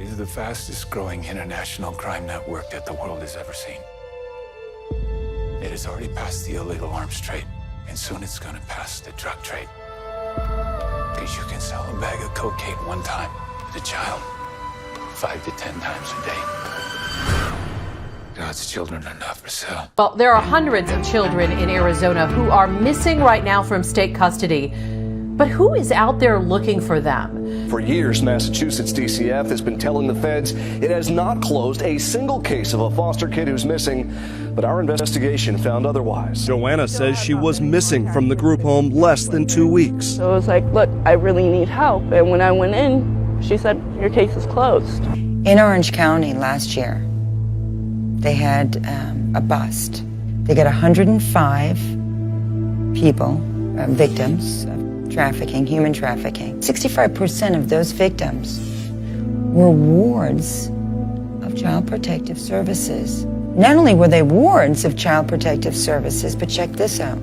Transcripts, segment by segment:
is the fastest growing international crime network that the world has ever seen. It has already passed the illegal arms trade, and soon it's going to pass the drug trade. Because you can sell a bag of cocaine one time to a child 5 to 10 times a day. God's children are not for sale. Well, there are hundreds of children in Arizona who are missing right now from state custody. But who is out there looking for them? For years, Massachusetts DCF has been telling the feds it has not closed a single case of a foster kid who's missing, but our investigation found otherwise. Joanna says she was missing from the group home less than 2 weeks. So I was like, look, I really need help. And when I went in, she said, your case is closed. In Orange County last year, they had a bust. They got 105 people, victims of trafficking, human trafficking. 65% of those victims were wards of Child Protective Services. Not only were they wards of Child Protective Services, but check this out,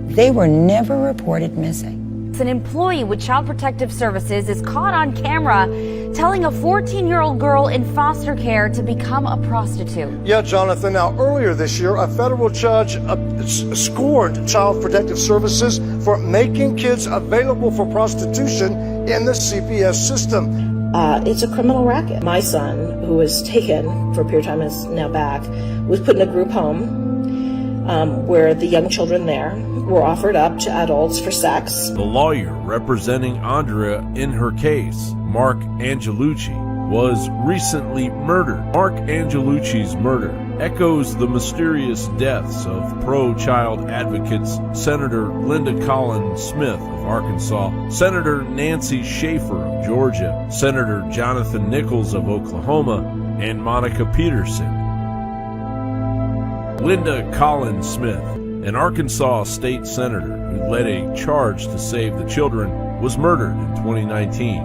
they were never reported missing. An employee with Child Protective Services is caught on camera telling a 14-year-old girl in foster care to become a prostitute. Yeah, Jonathan. Now, earlier this year, a federal judge scored Child Protective Services for making kids available for prostitution in the CPS system. It's a criminal racket. My son, who was taken for a period of time, is now back, was put in a group home where the young children there were offered up to adults for sex. The lawyer representing Andrea in her case, Mark Angelucci, was recently murdered. Mark Angelucci's murder echoes the mysterious deaths of pro-child advocates Senator Linda Collins Smith of Arkansas, Senator Nancy Schaefer of Georgia, Senator Jonathan Nichols of Oklahoma, and Monica Peterson. Linda Collins Smith, an Arkansas state senator who led a charge to save the children, was murdered in 2019.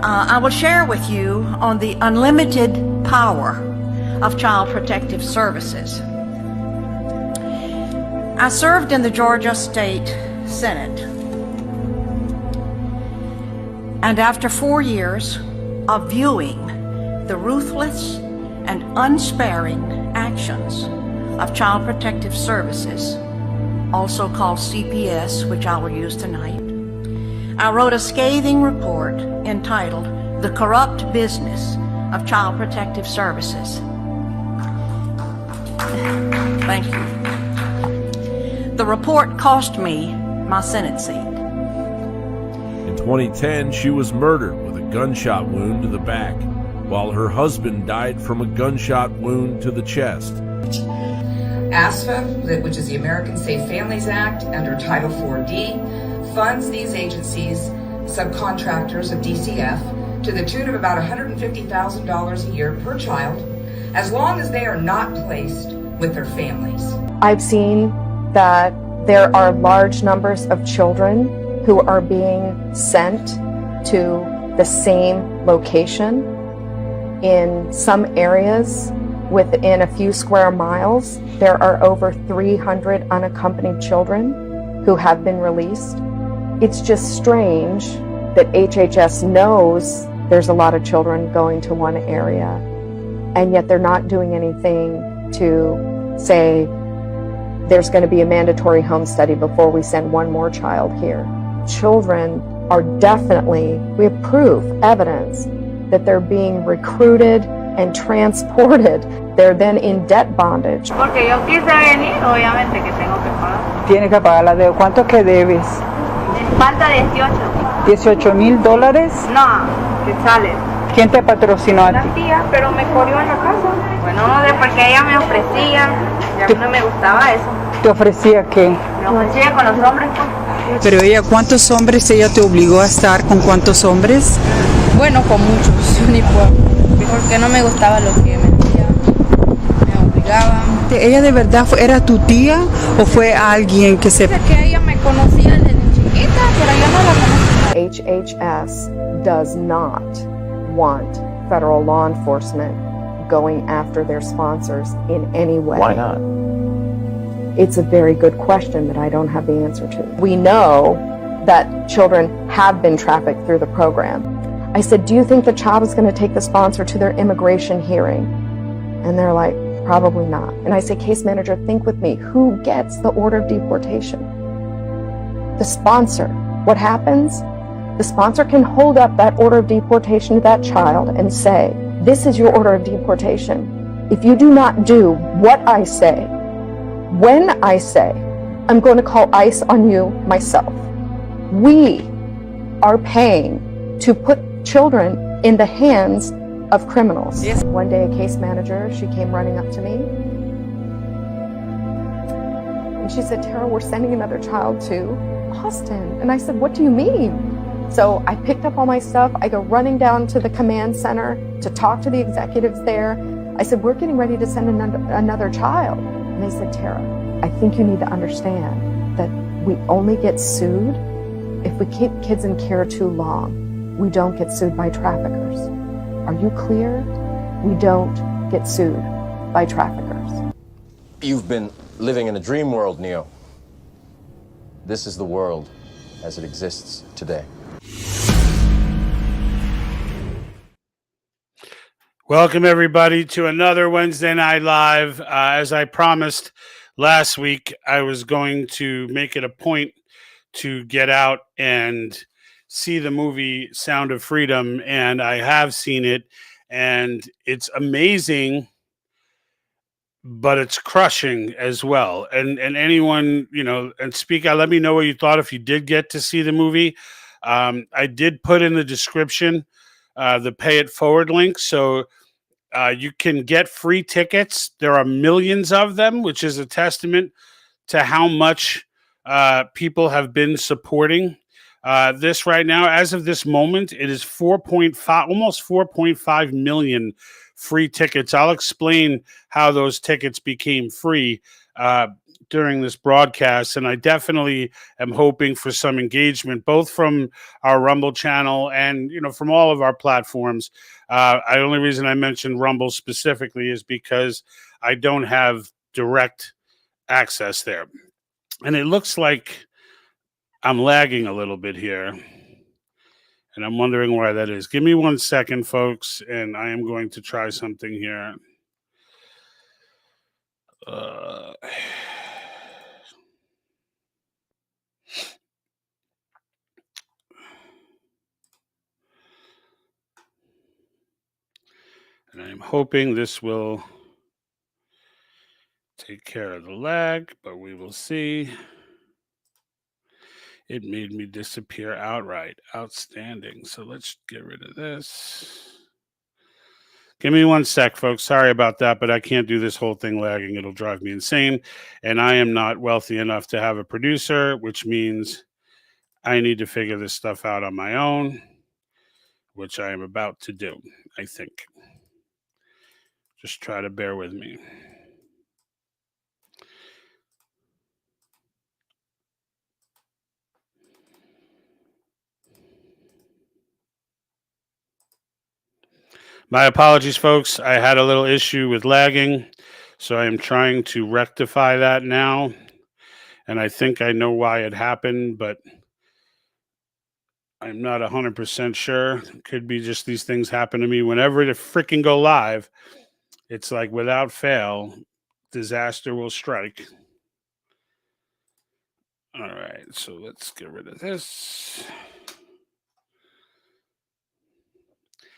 I will share with you on the unlimited power of Child Protective Services. I served in the Georgia State Senate, and after 4 years of viewing the ruthless and unsparing actions of Child Protective Services, also called CPS, which I will use tonight, I wrote a scathing report entitled The Corrupt Business of Child Protective Services. Thank you. The report cost me my Senate seat. In 2010, she was murdered with a gunshot wound to the back, while her husband died from a gunshot wound to the chest. ASFA, which is the American Safe Families Act, under Title 4D, funds these agencies, subcontractors of DCF, to the tune of about $150,000 a year per child, as long as they are not placed with their families. I've seen that there are large numbers of children who are being sent to the same location in some areas. Within a few square miles, there are over 300 unaccompanied children who have been released. It's just strange that HHS knows there's a lot of children going to one area, and yet they're not doing anything to say there's going to be a mandatory home study before we send one more child here. Children are definitely, we have proof, evidence, that they're being recruited and transported. They're then in debt bondage. Porque yo quise venir, obviamente que tengo que pagar. Tiene que pagar la deuda. ¿Cuánto que debes? Falta 18. $18,000. No, que sale. ¿Quién te patrocinó a ti? La tía, pero me corrió en la casa. Bueno, no sé, porque ella me ofrecía, y a mí no me gustaba eso. ¿Te ofrecía qué? Me ofrecía con los hombres, pues. Pero ella, ¿cuántos hombres ella te obligó a estar con cuántos hombres? Bueno, con muchos, ni puedo. Porque no me gustaba lo que me decía, me obligaba. ¿Ella de verdad era tu tía o fue alguien que se...? Que ella me conocía desde chiquita, pero yo no la conocía. HHS does not want federal law enforcement going after their sponsors in any way. Why not? It's a very good question that I don't have the answer to. We know that children have been trafficked through the program. I said, do you think the child is going to take the sponsor to their immigration hearing? And they're like, probably not. And I say, case manager, think with me. Who gets the order of deportation? The sponsor. What happens? The sponsor can hold up that order of deportation to that child and say, this is your order of deportation. If you do not do what I say, when I say, I'm going to call ICE on you myself. We are paying to put children in the hands of criminals. Yes. One day a case manager, she came running up to me and she said, Tara, we're sending another child to Austin. And I said, what do you mean? So I picked up all my stuff. I go running down to the command center to talk to the executives there. I said, we're getting ready to send another child. And they said, Tara, I think you need to understand that we only get sued if we keep kids in care too long. We don't get sued by traffickers. Are you clear? We don't get sued by traffickers. You've been living in a dream world, Neo. This is the world as it exists today. Welcome, everybody, to another Wednesday Night Live. As I promised last week, I was going to make it a point to get out and see the movie Sound of Freedom, and I have seen it, and it's amazing, but it's crushing as well. And anyone, you know, and speak out, let me know what you thought if you did get to see the movie. I did put in the description the Pay It Forward link, so you can get free tickets. There are millions of them, which is a testament to how much people have been supporting this right now. As of this moment, it is 4.5, almost 4.5 million free tickets. I'll explain how those tickets became free during this broadcast, and I definitely am hoping for some engagement, both from our Rumble channel and, you know, from all of our platforms. The only reason I mentioned Rumble specifically is because I don't have direct access there. And it looks like I'm lagging a little bit here, and I'm wondering why that is. Give me 1 second, folks, and I am going to try something here. And I'm hoping this will take care of the lag, but we will see. It made me disappear outright. Outstanding. So let's get rid of this. Give me 1 sec, folks. Sorry about that, but I can't do this whole thing lagging. It'll drive me insane. And I am not wealthy enough to have a producer, which means I need to figure this stuff out on my own, which I am about to do, I think. Just try to bear with me. My apologies, folks. I had a little issue with lagging, so I am trying to rectify that now. And I think I know why it happened, but I'm not 100% sure. Could be just these things happen to me whenever they freaking go live. It's like without fail, disaster will strike. All right, so let's get rid of this.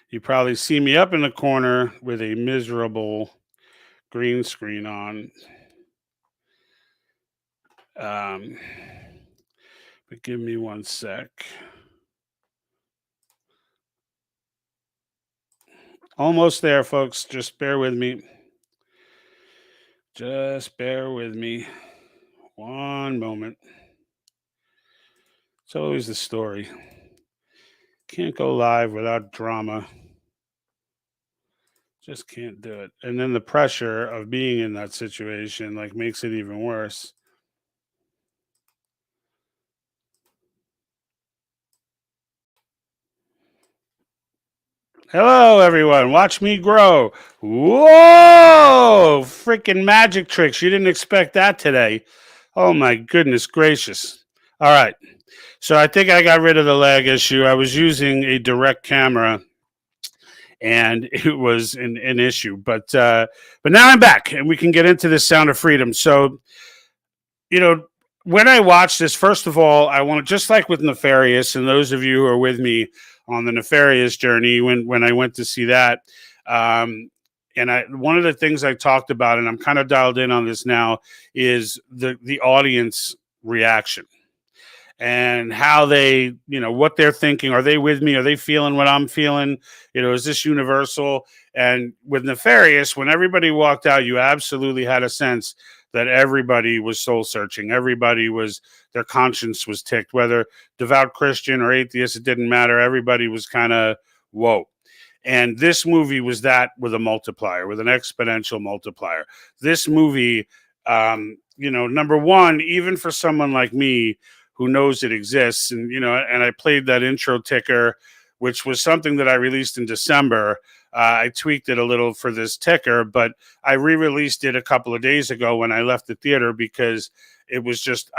You probably see me up in the corner with a miserable green screen on. But give me 1 sec. Almost there, folks. Just bear with me. Just bear with me. 1 moment. It's always the story. Can't go live without drama. Just can't do it. And then the pressure of being in that situation like makes it even worse. Hello, everyone. Watch me grow. Whoa! Freaking magic tricks. You didn't expect that today. Oh, my goodness gracious. All right. So I think I got rid of the lag issue. I was using a direct camera, and it was an issue. But now I'm back, and we can get into this Sound of Freedom. So, when I watch this, first of all, I want to, just like with Nefarious, and those of you who are with me on the Nefarious journey, when I went to see that, one of the things I talked about, and I'm kind of dialed in on this now, is the audience reaction and how they, what they're thinking. Are they with me? Are they feeling what I'm feeling? Is this universal? And with Nefarious, when everybody walked out, you absolutely had a sense that everybody was soul searching. Their conscience was ticked, whether devout Christian or atheist, it didn't matter. Everybody was kind of, whoa. And this movie was that with a multiplier, with an exponential multiplier. This movie, number one, even for someone like me who knows it exists, and I played that intro ticker, which was something that I released in December. I tweaked it a little for this ticker, but I re-released it a couple of days ago when I left the theater because it was just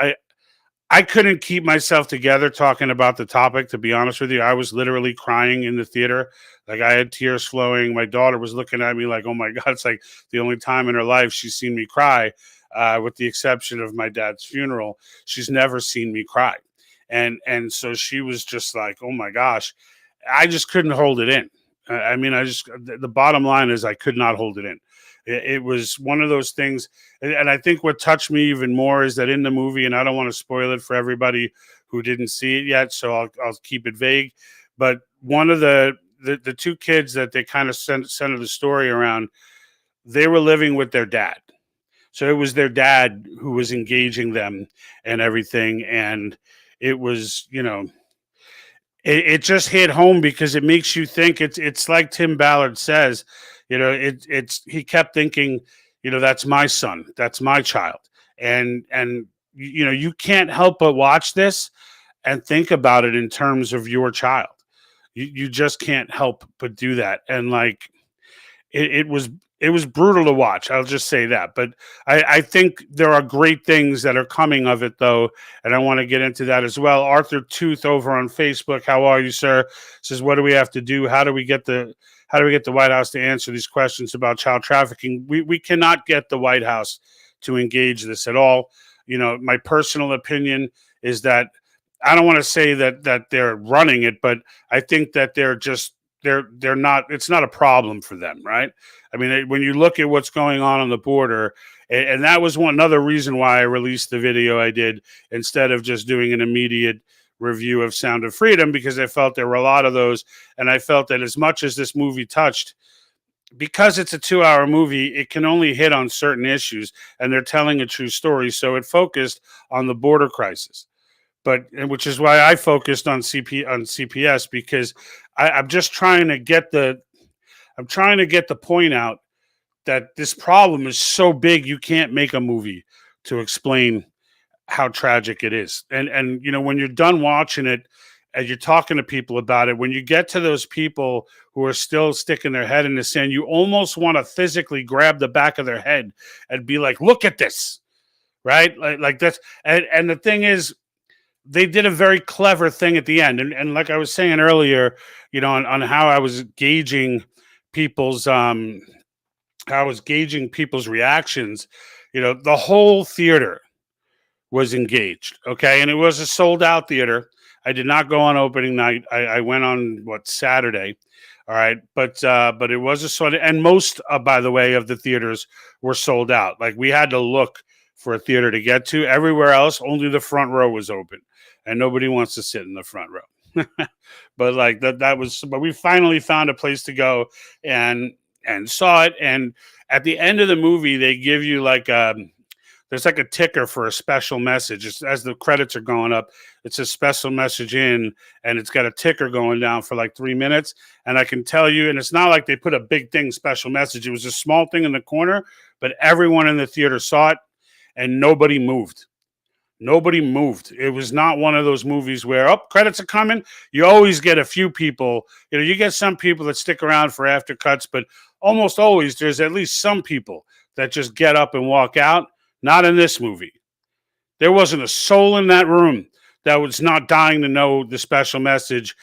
I couldn't keep myself together talking about the topic. To be honest with you, I was literally crying in the theater. Like, I had tears flowing. My daughter was looking at me like, oh my God, it's like the only time in her life she's seen me cry, with the exception of my dad's funeral. She's never seen me cry. And so she was just like, oh my gosh, I just couldn't hold it in. The bottom line is I could not hold it in. It was one of those things. And I think what touched me even more is that in the movie, and I don't want to spoil it for everybody who didn't see it yet, so I'll keep it vague. But one of the two kids that they kind of centered the story around, they were living with their dad. So it was their dad who was engaging them and everything. And it was, it just hit home because it makes you think. It's like Tim Ballard says, he kept thinking, that's my son, that's my child. And you can't help but watch this and think about it in terms of your child. You just can't help but do that. And like, it was brutal to watch. I'll just say that. But I think there are great things that are coming of it, though, and I want to get into that as well. Arthur Tooth over on Facebook, how are you, sir? Says, what do we have to do? How do we get the White House to answer these questions about child trafficking? We cannot get the White House to engage this at all. My personal opinion is that I don't want to say that they're running it, but I think that they're not, it's not a problem for them, right? I mean, when you look at what's going on the border, and that was another reason why I released the video I did instead of just doing an immediate review of Sound of Freedom, because I felt there were a lot of those, and I felt that as much as this movie touched, because it's a 2-hour movie, it can only hit on certain issues, and they're telling a true story, so it focused on the border crisis. Which is why I focused on CPS, because I'm just trying to get the point out that this problem is so big you can't make a movie to explain how tragic it is. And when you're done watching it and you're talking to people about it, when you get to those people who are still sticking their head in the sand, you almost want to physically grab the back of their head and be like, look at this, right? Like that's, and the thing is, they did a very clever thing at the end. And like I was saying earlier, on how I was gauging people's reactions, the whole theater was engaged. Okay. And it was a sold out theater. I did not go on opening night. I went on Saturday. All right. But it was a sold, and most, by the way, of the theaters were sold out. Like, we had to look for a theater to get to. Everywhere else, only the front row was open. And nobody wants to sit in the front row. But like but we finally found a place to go and saw it. And at the end of the movie, they give you there's like a ticker for a special message. As the credits are going up, it's a special message in, and it's got a ticker going down for like 3 minutes. And I can tell you, and it's not like they put a big thing, special message. It was a small thing in the corner, but everyone in the theater saw it and nobody moved. Nobody moved. It was not one of those movies where, credits are coming. You always get a few people. You get some people that stick around for after cuts, but almost always there's at least some people that just get up and walk out. Not in this movie. There wasn't a soul in that room that was not dying to know the special message,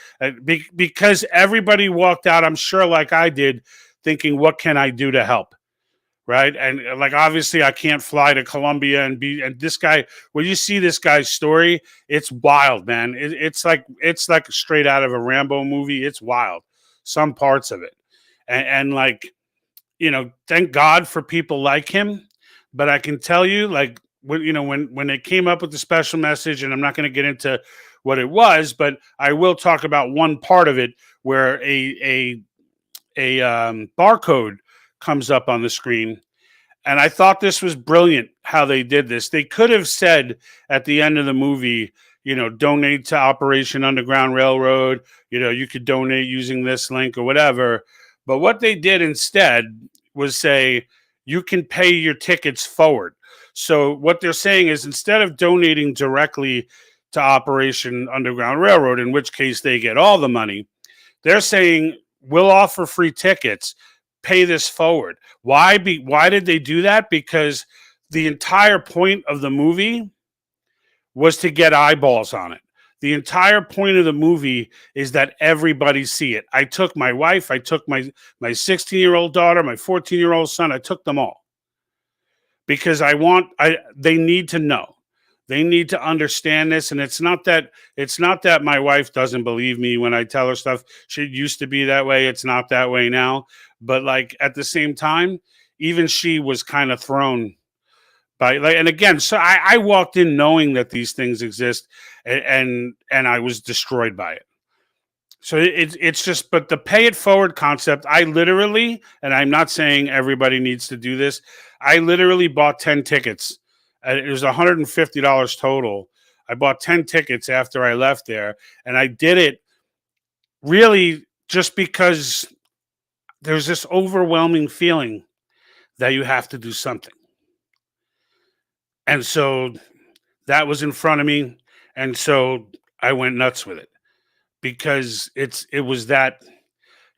because everybody walked out, I'm sure like I did, thinking, what can I do to help? Right. And like, obviously I can't fly to Colombia and this guy, when you see this guy's story, it's wild, man. It's like straight out of a Rambo movie. It's wild, some parts of it. And like, thank God for people like him. But I can tell you, like, when they came up with the special message, and I'm not going to get into what it was, but I will talk about one part of it where a barcode comes up on the screen. And I thought this was brilliant how they did this. They could have said at the end of the movie, donate to Operation Underground Railroad. You could donate using this link or whatever. But what they did instead was say, you can pay your tickets forward. So what they're saying is, instead of donating directly to Operation Underground Railroad, in which case they get all the money, they're saying, we'll offer free tickets, pay this forward. Why did they do that? Because the entire point of the movie was to get eyeballs on it. The entire point of the movie is that everybody see it. I took my wife, I took my 16-year-old daughter, my 14-year-old son, I took them all. Because they need to know. They need to understand this. And it's not that my wife doesn't believe me when I tell her stuff. She used to be that way. It's not that way now. But like, at the same time, even she was kind of thrown by, like, and again, so I walked in knowing that these things exist, and I was destroyed by it. So it's just, but the pay it forward concept, I literally, and I'm not saying everybody needs to do this, I literally bought 10 tickets. It was $150 total. I bought 10 tickets after I left there, and I did it really just because there's this overwhelming feeling that you have to do something. And so that was in front of me, and so I went nuts with it, because it was that.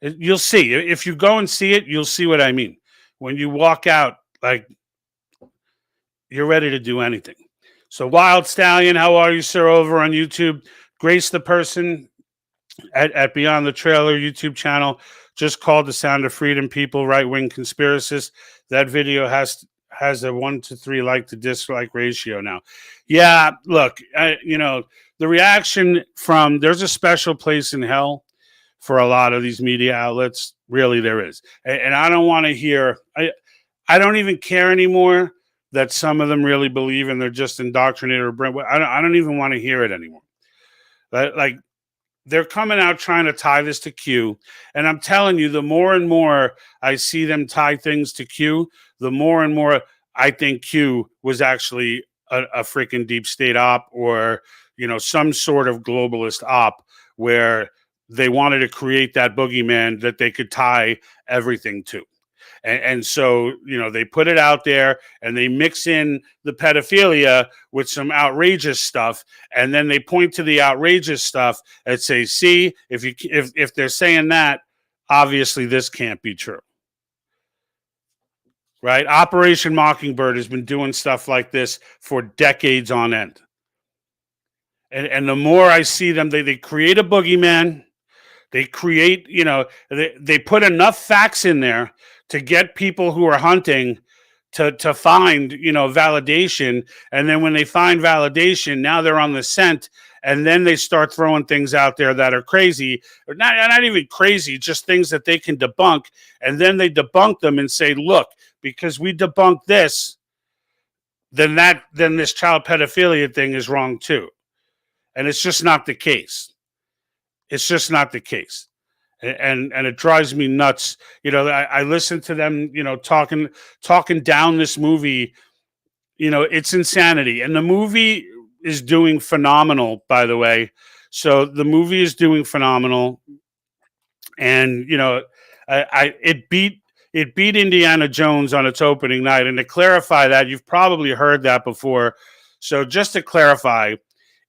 You'll see. If you go and see it, you'll see what I mean. When you walk out, like, you're ready to do anything. So Wild Stallion, how are you, sir, over on YouTube? Grace the person at Beyond the Trailer YouTube channel just called the Sound of Freedom people right-wing conspiracists. That video has a 1 to 3 like to dislike ratio now. Yeah, look, the reaction from, there's a special place in hell for a lot of these media outlets. Really, there is. And I don't want to hear, I don't even care anymore that some of them really believe and they're just indoctrinated or I don't even want to hear it anymore. Like, they're coming out trying to tie this to Q. And I'm telling you, the more and more I see them tie things to Q, the more and more I think Q was actually a freaking deep state op, or, some sort of globalist op, where they wanted to create that boogeyman that they could tie everything to. And so, they put it out there and they mix in the pedophilia with some outrageous stuff. And then they point to the outrageous stuff and say, see, if they're saying that, obviously this can't be true. Right? Operation Mockingbird has been doing stuff like this for decades on end. And the more I see them, they create a boogeyman. They create, they put enough facts in there to get people who are hunting to find, validation. And then when they find validation, now they're on the scent, and then they start throwing things out there that are crazy, or not even crazy, just things that they can debunk. And then they debunk them and say, look, because we debunked this, then this child pedophilia thing is wrong too. And it's just not the case. It's just not the case. And it drives me nuts. I listen to them, talking down this movie. It's insanity. And the movie is doing phenomenal, by the way. So the movie is doing phenomenal. And, it beat Indiana Jones on its opening night. And to clarify that, you've probably heard that before. So just to clarify,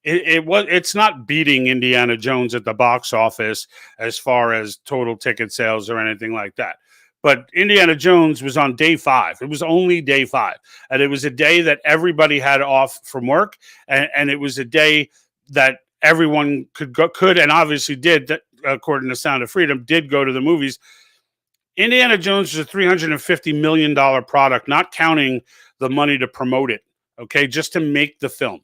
it's not beating Indiana Jones at the box office as far as total ticket sales or anything like that. But Indiana Jones was on day 5. It was only day 5. And it was a day that everybody had off from work. And it was a day that everyone could and obviously did, that, according to Sound of Freedom, did go to the movies. Indiana Jones is a $350 million product, not counting the money to promote it, okay, just to make the film.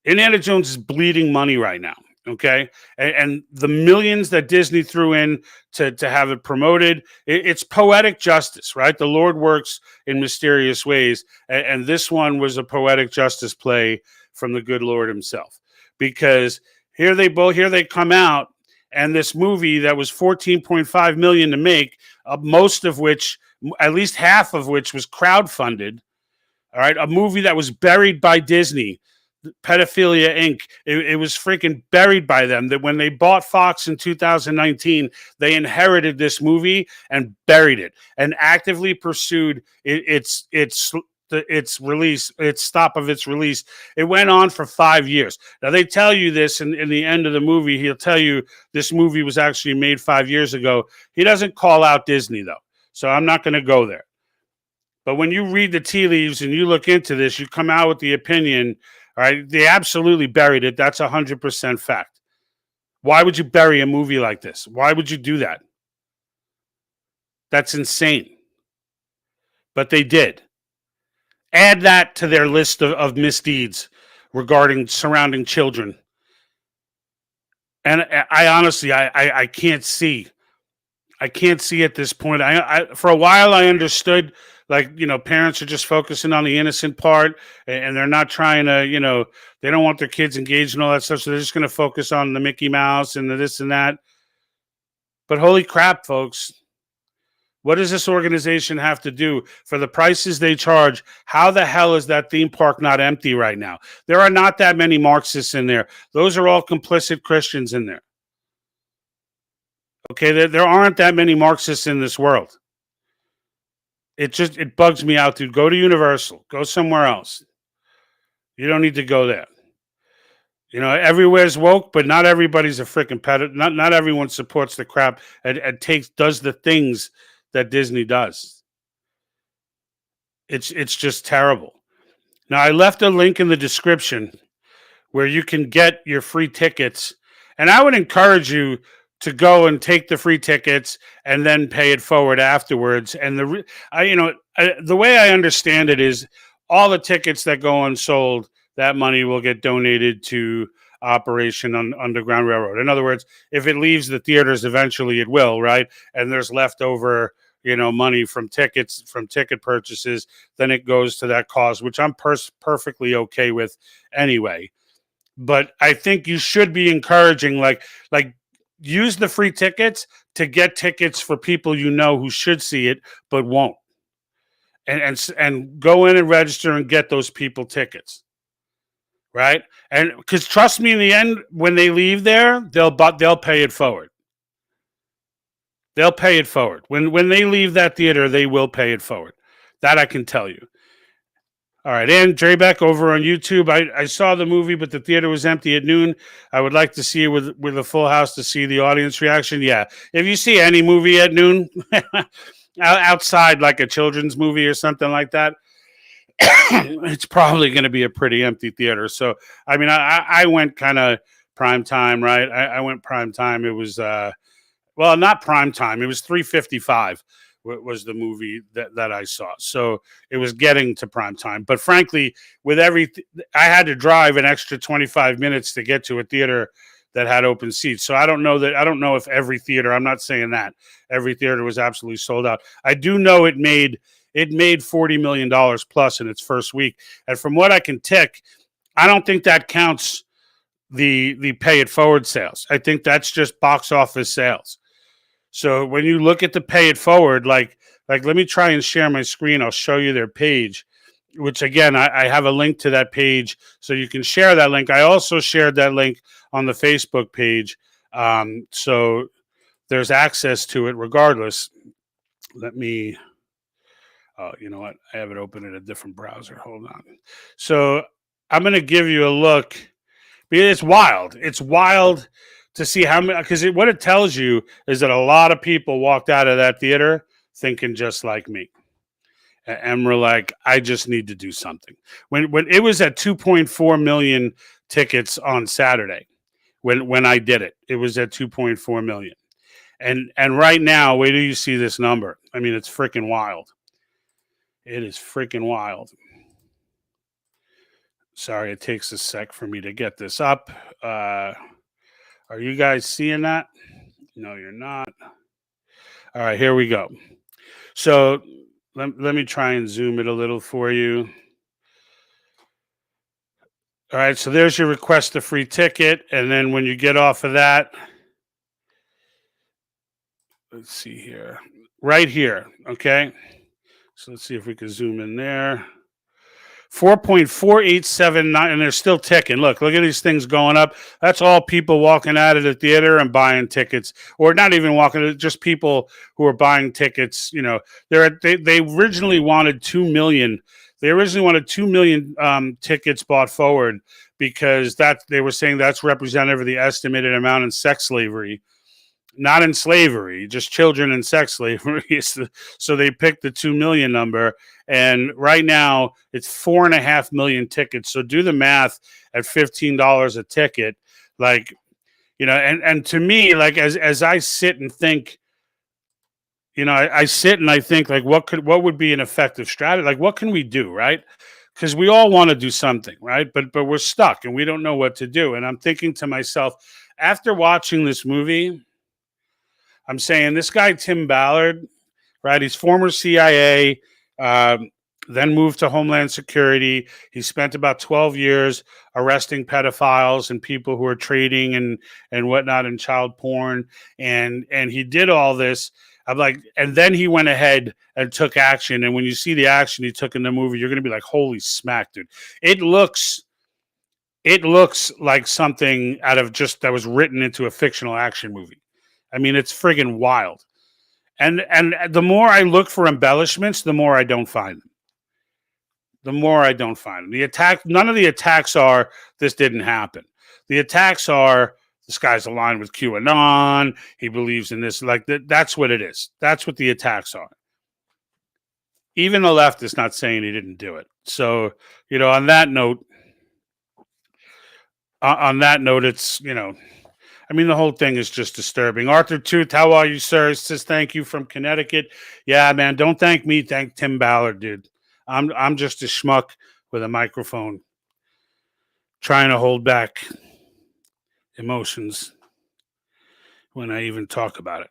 Indiana Jones is bleeding money right now, okay? And the millions that Disney threw in to have it promoted, it's poetic justice, right? The Lord works in mysterious ways. And this one was a poetic justice play from the good Lord himself. Because here they come out, and this movie that was $14.5 million to make, most of which, at least half of which, was crowdfunded. All right, a movie that was buried by Disney, Pedophilia Inc. It was freaking buried by them. That when they bought Fox in 2019, they inherited this movie and buried it, and actively pursued its release, its stop of its release. It went on for 5 years. Now they tell you this in the end of the movie. He'll tell you this movie was actually made 5 years ago. He doesn't call out Disney though, so I'm not going to go there. But when you read the tea leaves and you look into this, you come out with the opinion, all right, they absolutely buried it. That's 100% fact. Why would you bury a movie like this? Why would you do that? That's insane. But they did. Add that to their list of misdeeds surrounding children. And I honestly, I can't see. I can't see at this point. I for a while I understood, like, you know, parents are just focusing on the innocent part, and they're not trying to, you know, they don't want their kids engaged in all that stuff, so they're just going to focus on the Mickey Mouse and the this and that. But holy crap, folks. What does this organization have to do for the prices they charge? How the hell is that theme park not empty right now? There are not that many Marxists in there. Those are all complicit Christians in there. Okay, there aren't that many Marxists in this world. It bugs me out, dude. Go to Universal. Go somewhere else. You don't need to go there. You know, everywhere's woke, but not everybody's a freaking pedo. Not everyone supports the crap and does the things that Disney does. It's just terrible. Now, I left a link in the description where you can get your free tickets, and I would encourage you to go and take the free tickets and then pay it forward afterwards. And the way I understand it is all the tickets that go unsold, that money will get donated to Operation Underground Railroad. In other words, if it leaves the theaters, eventually it will, right? And there's leftover, you know, money from ticket purchases, then it goes to that cause, which I'm perfectly okay with anyway. But I think you should be encouraging, like use the free tickets to get tickets for people you know who should see it but won't, and go in and register and get those people tickets, right? And because trust me, in the end, when they leave there, they'll pay it forward. They'll pay it forward. When they leave that theater, they will pay it forward. That I can tell you. All right, and Drebeck over on YouTube. I saw the movie, but the theater was empty at noon. I would like to see it with a full house to see the audience reaction. Yeah, if you see any movie at noon, outside like a children's movie or something like that, it's probably going to be a pretty empty theater. So, I mean, I went kind of prime time, right? I went prime time. It was, well, not prime time. It was 3:55. Was the movie that I saw. So it was getting to prime time. But frankly, with I had to drive an extra 25 minutes to get to a theater that had open seats. So I don't know if every theater, I'm not saying that every theater was absolutely sold out. I do know it made $40 million plus in its first week. And from what I can tick, I don't think that counts the pay it forward sales. I think that's just box office sales. So when you look at the pay it forward, like let me try and share my screen. I'll show you their page, which again, I have a link to that page, so you can share that link. I also shared that link on the Facebook page. So there's access to it regardless. Let me, you know what? I have it open in a different browser. Hold on. So I'm going to give you a look. It's wild. It's wild to see how many, because what it tells you is that a lot of people walked out of that theater thinking just like me. And we're like, I just need to do something. When it was at 2.4 million tickets on Saturday when I did it. It was at 2.4 million. And right now, wait till you see this number. I mean, it's freaking wild. It is freaking wild. Sorry, it takes a sec for me to get this up. Are you guys seeing that? No, you're not. All right, here we go. So let me try and zoom it a little for you. All right, so there's your request a free ticket. And then when you get off of that, let's see here. Right here, okay? So let's see if we can zoom in there. 4.4879, and they're still ticking. Look at these things going up. That's all people walking out of the theater and buying tickets, or not even walking, just people who are buying tickets. You know, they originally wanted 2 million. They originally wanted 2 million tickets bought forward because they were saying that's representative of the estimated amount in sex slavery. Not in slavery, just children in sex slavery. So they picked the 2 million number. And right now it's 4.5 million tickets. So do the math at $15 a ticket. Like, you know, and to me, like, as I sit and think, you know, I sit and I think, like, what would be an effective strategy? Like, what can we do? Right. Because we all want to do something, right? But we're stuck and we don't know what to do. And I'm thinking to myself, after watching this movie, I'm saying this guy, Tim Ballard, right? He's former CIA, then moved to Homeland Security. He spent about 12 years arresting pedophiles and people who are trading and whatnot in child porn. And he did all this. I'm like, and then he went ahead and took action. And when you see the action he took in the movie, you're going to be like, holy smack, dude. It looks like something out of that was written into a fictional action movie. I mean, it's friggin' wild. And the more I look for embellishments, the more I don't find them. None of the attacks are, this didn't happen. The attacks are, this guy's aligned with QAnon. He believes in this. Like, that's what it is. That's what the attacks are. Even the left is not saying he didn't do it. So, you know, on that note, it's, you know, I mean, the whole thing is just disturbing. Arthur Tooth, how are you, sir? He says, thank you from Connecticut. Yeah, man, don't thank me. Thank Tim Ballard, dude. I'm just a schmuck with a microphone trying to hold back emotions when I even talk about it.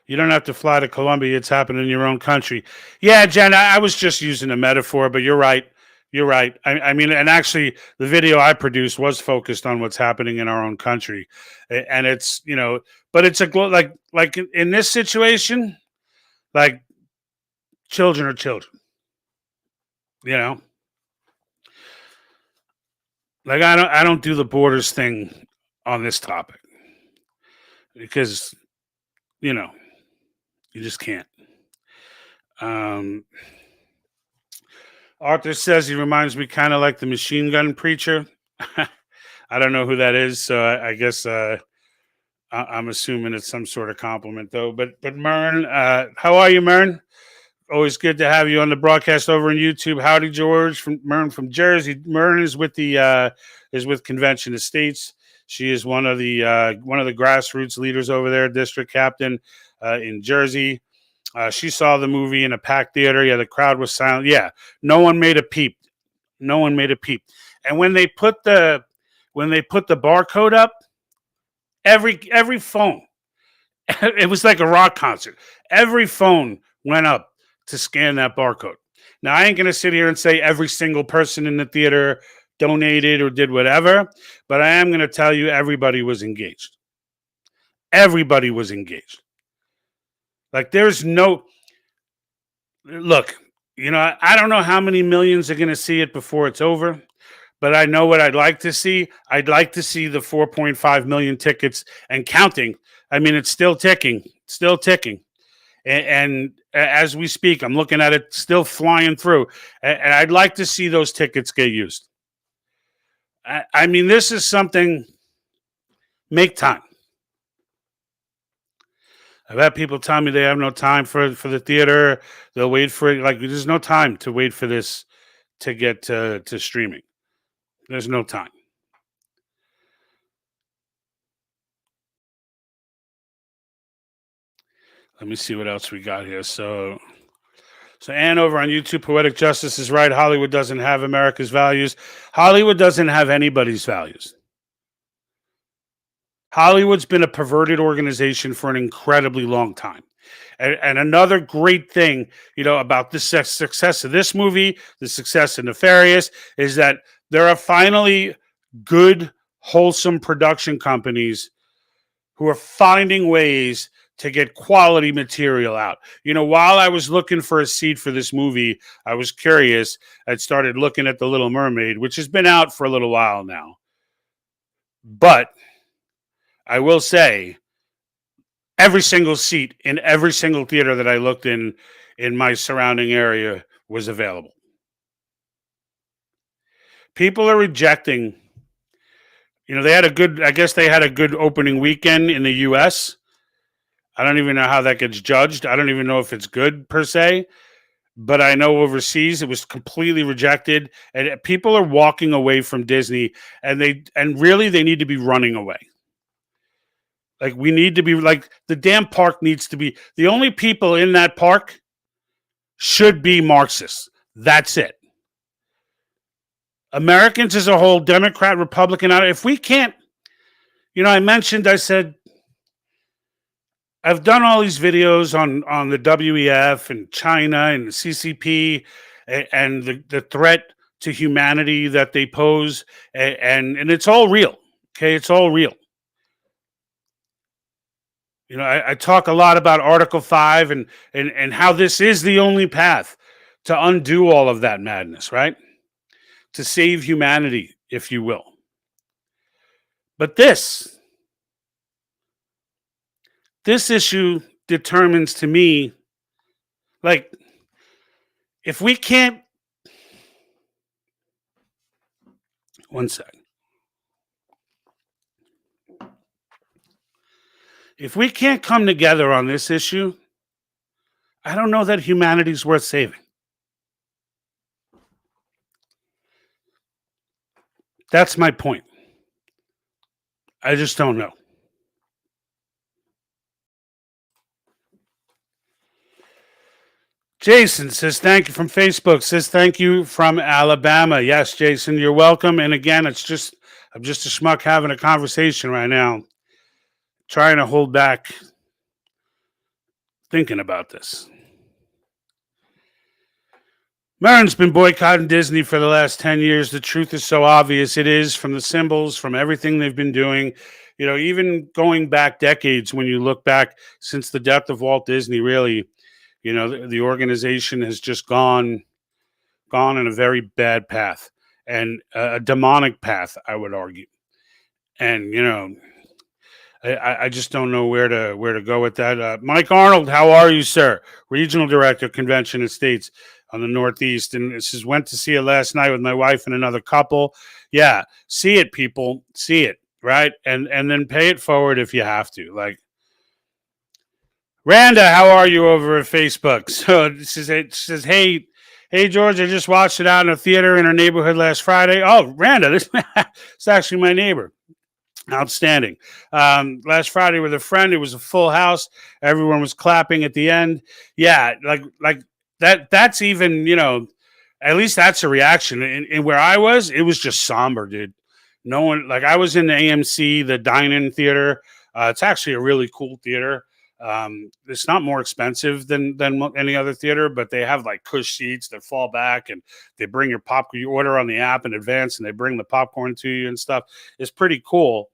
You don't have to fly to Colombia. It's happening in your own country. Yeah, Jen, I was just using a metaphor, but you're right. You're right. I mean, and actually, the video I produced was focused on what's happening in our own country, and it's, you know, but it's like in this situation, like, children are children, you know. Like, I don't do the borders thing on this topic because, you know, you just can't. Arthur says he reminds me kind of like the machine gun preacher. I don't know who that is, so I guess I'm assuming it's some sort of compliment, though. But Mern, how are you, Mern? Always good to have you on the broadcast over on YouTube. Howdy, George, from Mern from Jersey. Mern is with Convention Estates. She is one of the grassroots leaders over there, district captain in Jersey. She saw the movie in a packed theater. Yeah, the crowd was silent. Yeah, no one made a peep. No one made a peep. And when they put the barcode up, every phone, it was like a rock concert. Every phone went up to scan that barcode. Now, I ain't going to sit here and say every single person in the theater donated or did whatever, but I am going to tell you everybody was engaged. Everybody was engaged. Like, there's no, look, you know, I don't know how many millions are going to see it before it's over, but I know what I'd like to see. I'd like to see the 4.5 million tickets and counting. I mean, it's still ticking, And as we speak, I'm looking at it still flying through. And I'd like to see those tickets get used. I mean, this is something, make time. I've had people tell me they have no time for the theater. They'll wait for it. Like, there's no time to wait for this to streaming. There's no time. Let me see what else we got here. So Ann over on YouTube, Poetic Justice is right. Hollywood doesn't have America's values. Hollywood doesn't have anybody's values. Hollywood's been a perverted organization for an incredibly long time. And another great thing, about the success of this movie, the success of Nefarious, is that there are finally good, wholesome production companies who are finding ways to get quality material out. While I was looking for a seed for this movie, I was curious. I started looking at The Little Mermaid, which has been out for a little while now. But I will say, every single seat in every single theater that I looked in my surrounding area was available. People are rejecting. They had a good opening weekend in the U.S. I don't even know how that gets judged. I don't even know if it's good per se, but I know overseas it was completely rejected, and people are walking away from Disney, and really they need to be running away. Like, we need to be, like, the damn park needs to be, the only people in that park should be Marxists. That's it. Americans as a whole, Democrat, Republican, if we can't, I said, I've done all these videos on the WEF and China and the CCP and the threat to humanity that they pose, and it's all real. Okay, it's all real. I talk a lot about Article 5 and how this is the only path to undo all of that madness, right? To save humanity, if you will. But this issue determines to me, like, if we can't, one sec. If we can't come together on this issue, I don't know that humanity's worth saving. That's my point. I just don't know. Jason says thank you from Facebook, says thank you from Alabama. Yes, Jason, you're welcome. And again, I'm just a schmuck having a conversation right now, trying to hold back thinking about this. Marin's been boycotting Disney for the last 10 years. The truth is so obvious. It is, from the symbols, from everything they've been doing. Even going back decades, when you look back since the death of Walt Disney, really, the organization has just gone in a very bad path, and a demonic path, I would argue. And, I just don't know where to go with that. Mike Arnold, how are you, sir? Regional Director, Convention and States on the Northeast. And this is, went to see it last night with my wife and another couple. Yeah, see it, people. See it, right? And then pay it forward if you have to. Like, Randa, how are you over at Facebook? So it says, hey, George, I just watched it out in a theater in our neighborhood last Friday. Oh, Randa, this is actually my neighbor. Outstanding. Last Friday with a friend, it was a full house. Everyone was clapping at the end. Yeah, like that's even, at least that's a reaction. And where I was, it was just somber, dude. No one, like, I was in the AMC, the dine-in theater. It's actually a really cool theater. It's not more expensive than any other theater, but they have like cush seats that fall back, and they bring your popcorn. You order on the app in advance, and they bring the popcorn to you and stuff. It's pretty cool,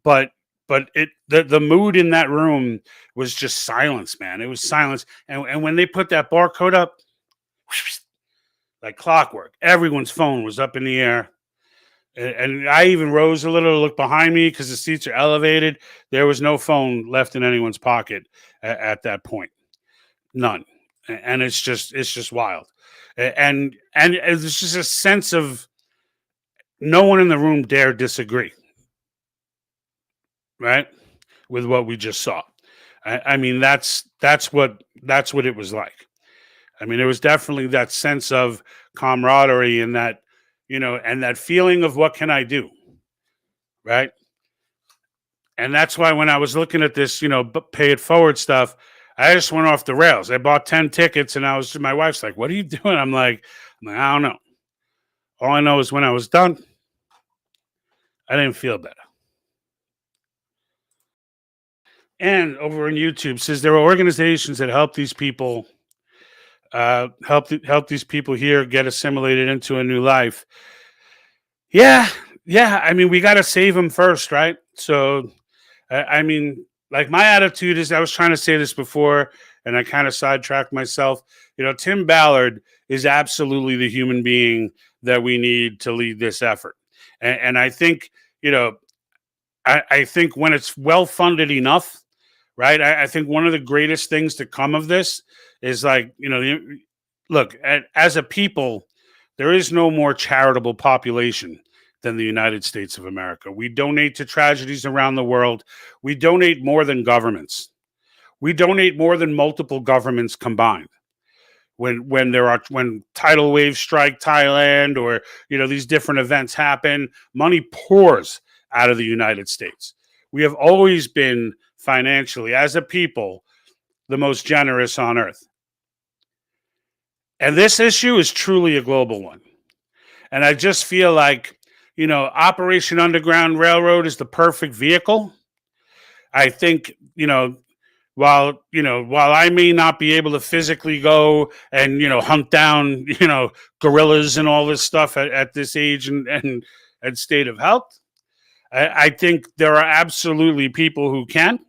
but the mood in that room was just silence, man. It was silence, and when they put that barcode up, like clockwork, everyone's phone was up in the air. And I even rose a little to look behind me because the seats are elevated. There was no phone left in anyone's pocket at that point. None. And it's just wild. And there's just a sense of no one in the room dare disagree, right, with what we just saw. I mean, that's what it was like. I mean, there was definitely that sense of camaraderie and that, and that feeling of what can I do, right? And that's why when I was looking at this, pay it forward stuff, I just went off the rails. I bought 10 tickets and my wife's like, what are you doing? I'm like, I don't know. All I know is when I was done, I didn't feel better. And over on YouTube says there are organizations that help these people, help these people here get assimilated into a new life. Yeah. I mean, we got to save them first, right? So, I mean, like my attitude is, I was trying to say this before, and I kind of sidetracked myself. Tim Ballard is absolutely the human being that we need to lead this effort, and I think, I think when it's well funded enough, right? I think one of the greatest things to come of this is like, look, as a people, there is no more charitable population than the United States of America. We donate to tragedies around the world. We donate more than governments. We donate more than multiple governments combined. When tidal waves strike Thailand, or these different events happen, money pours out of the United States. We have always been financially, as a people, the most generous on earth. And this issue is truly a global one. And I just feel like, Operation Underground Railroad is the perfect vehicle. I think, while I may not be able to physically go and, hunt down, gorillas and all this stuff at this age and state of health, I think there are absolutely people who can.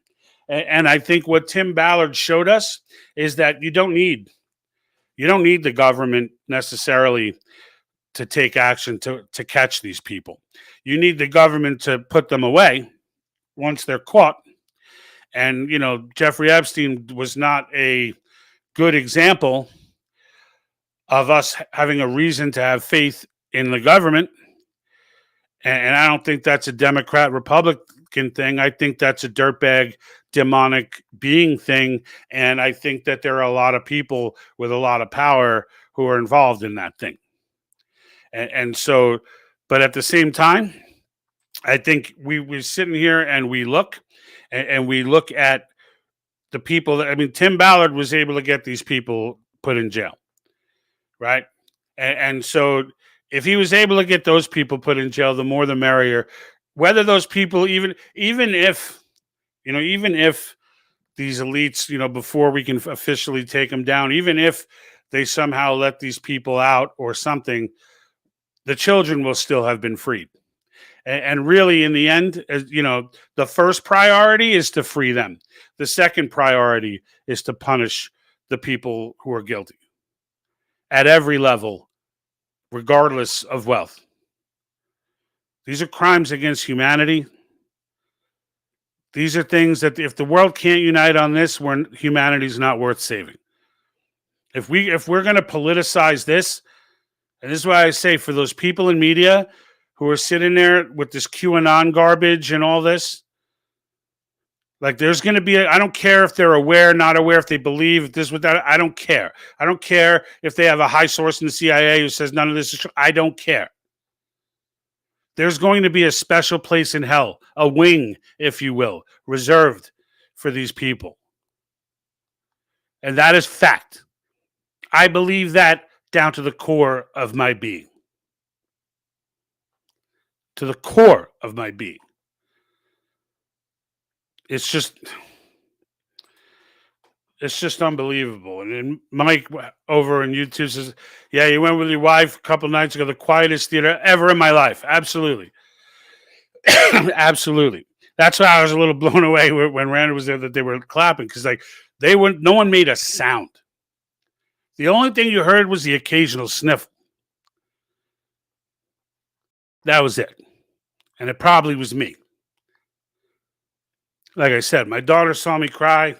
And I think what Tim Ballard showed us is that you don't need the government necessarily to take action to catch these people. You need the government to put them away once they're caught. And, Jeffrey Epstein was not a good example of us having a reason to have faith in the government. And I don't think that's a Democrat Republican thing. I think that's a dirtbag demonic being thing. And I think that there are a lot of people with a lot of power who are involved in that thing. And so, but at the same time, I think we're sitting here and we look at the people that, I mean, Tim Ballard was able to get these people put in jail, right? And so if he was able to get those people put in jail, the more the merrier. Whether those people, even if these elites, before we can officially take them down, even if they somehow let these people out or something, the children will still have been freed. And really, in the end, the first priority is to free them. The second priority is to punish the people who are guilty at every level, regardless of wealth. These are crimes against humanity. These are things that if the world can't unite on this, humanity is not worth saving. If we're going to politicize this, and this is why I say, for those people in media who are sitting there with this QAnon garbage and all this, like there's going to be, I don't care if they're aware, not aware, if they believe this, with that, I don't care. I don't care if they have a high source in the CIA who says none of this is true. I don't care. There's going to be a special place in hell, a wing, if you will, reserved for these people. And that is fact. I believe that down to the core of my being. To the core of my being. It's just unbelievable. And then Mike over on YouTube says, yeah, you went with your wife a couple nights ago, the quietest theater ever in my life. Absolutely. Absolutely. That's why I was a little blown away when Randy was there, that they were clapping, because no one made a sound. The only thing you heard was the occasional sniffle. That was it. And it probably was me. Like I said, my daughter saw me cry.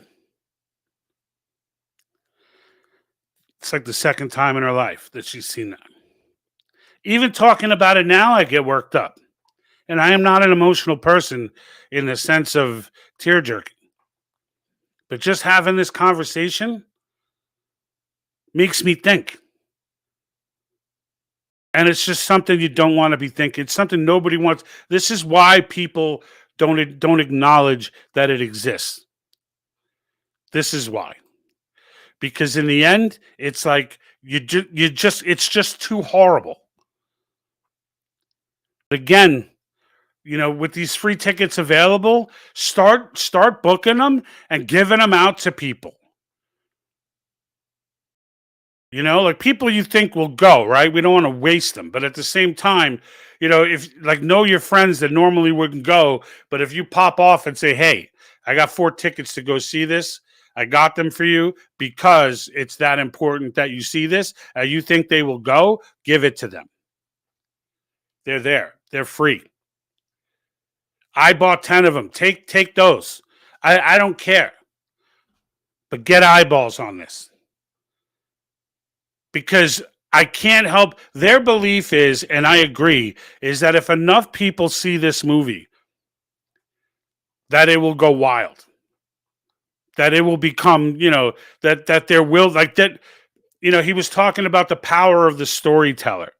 It's like the second time in her life that she's seen that. Even talking about it now, I get worked up. And I am not an emotional person in the sense of tear jerking. But just having this conversation, Makes me think. And it's just something you don't want to be thinking. It's something nobody wants. This is why people don't acknowledge that it exists. This is why. Because in the end, it's like it's just too horrible. Again, with these free tickets available, start booking them and giving them out to people. Like people you think will go, right? We don't want to waste them. But at the same time, if know your friends that normally wouldn't go, but if you pop off and say, hey, I got 4 tickets to go see this, I got them for you because it's that important that you see this, you think they will go, give it to them. They're there. They're free. I bought 10 of them. Take those. I don't care. But get eyeballs on this. Because I can't help, their belief is, and I agree, is that if enough people see this movie, that it will go wild. That it will become, that there will, that, he was talking about the power of the storyteller,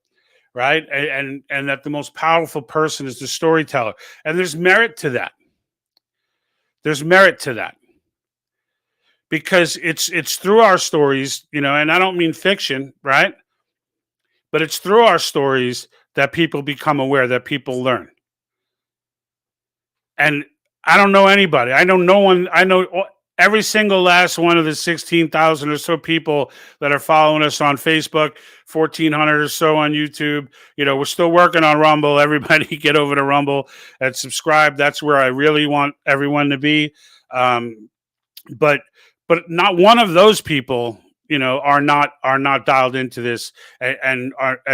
right? And that the most powerful person is the storyteller. And there's merit to that. There's merit to that. Because it's through our stories, and I don't mean fiction, right? But it's through our stories that people become aware, that people learn. And I don't know anybody. I know no one. I know every single last one of the 16,000 or so people that are following us on Facebook, 1,400 or so on YouTube. We're still working on Rumble. Everybody get over to Rumble and subscribe. That's where I really want everyone to be. But not one of those people, are not dialed into this and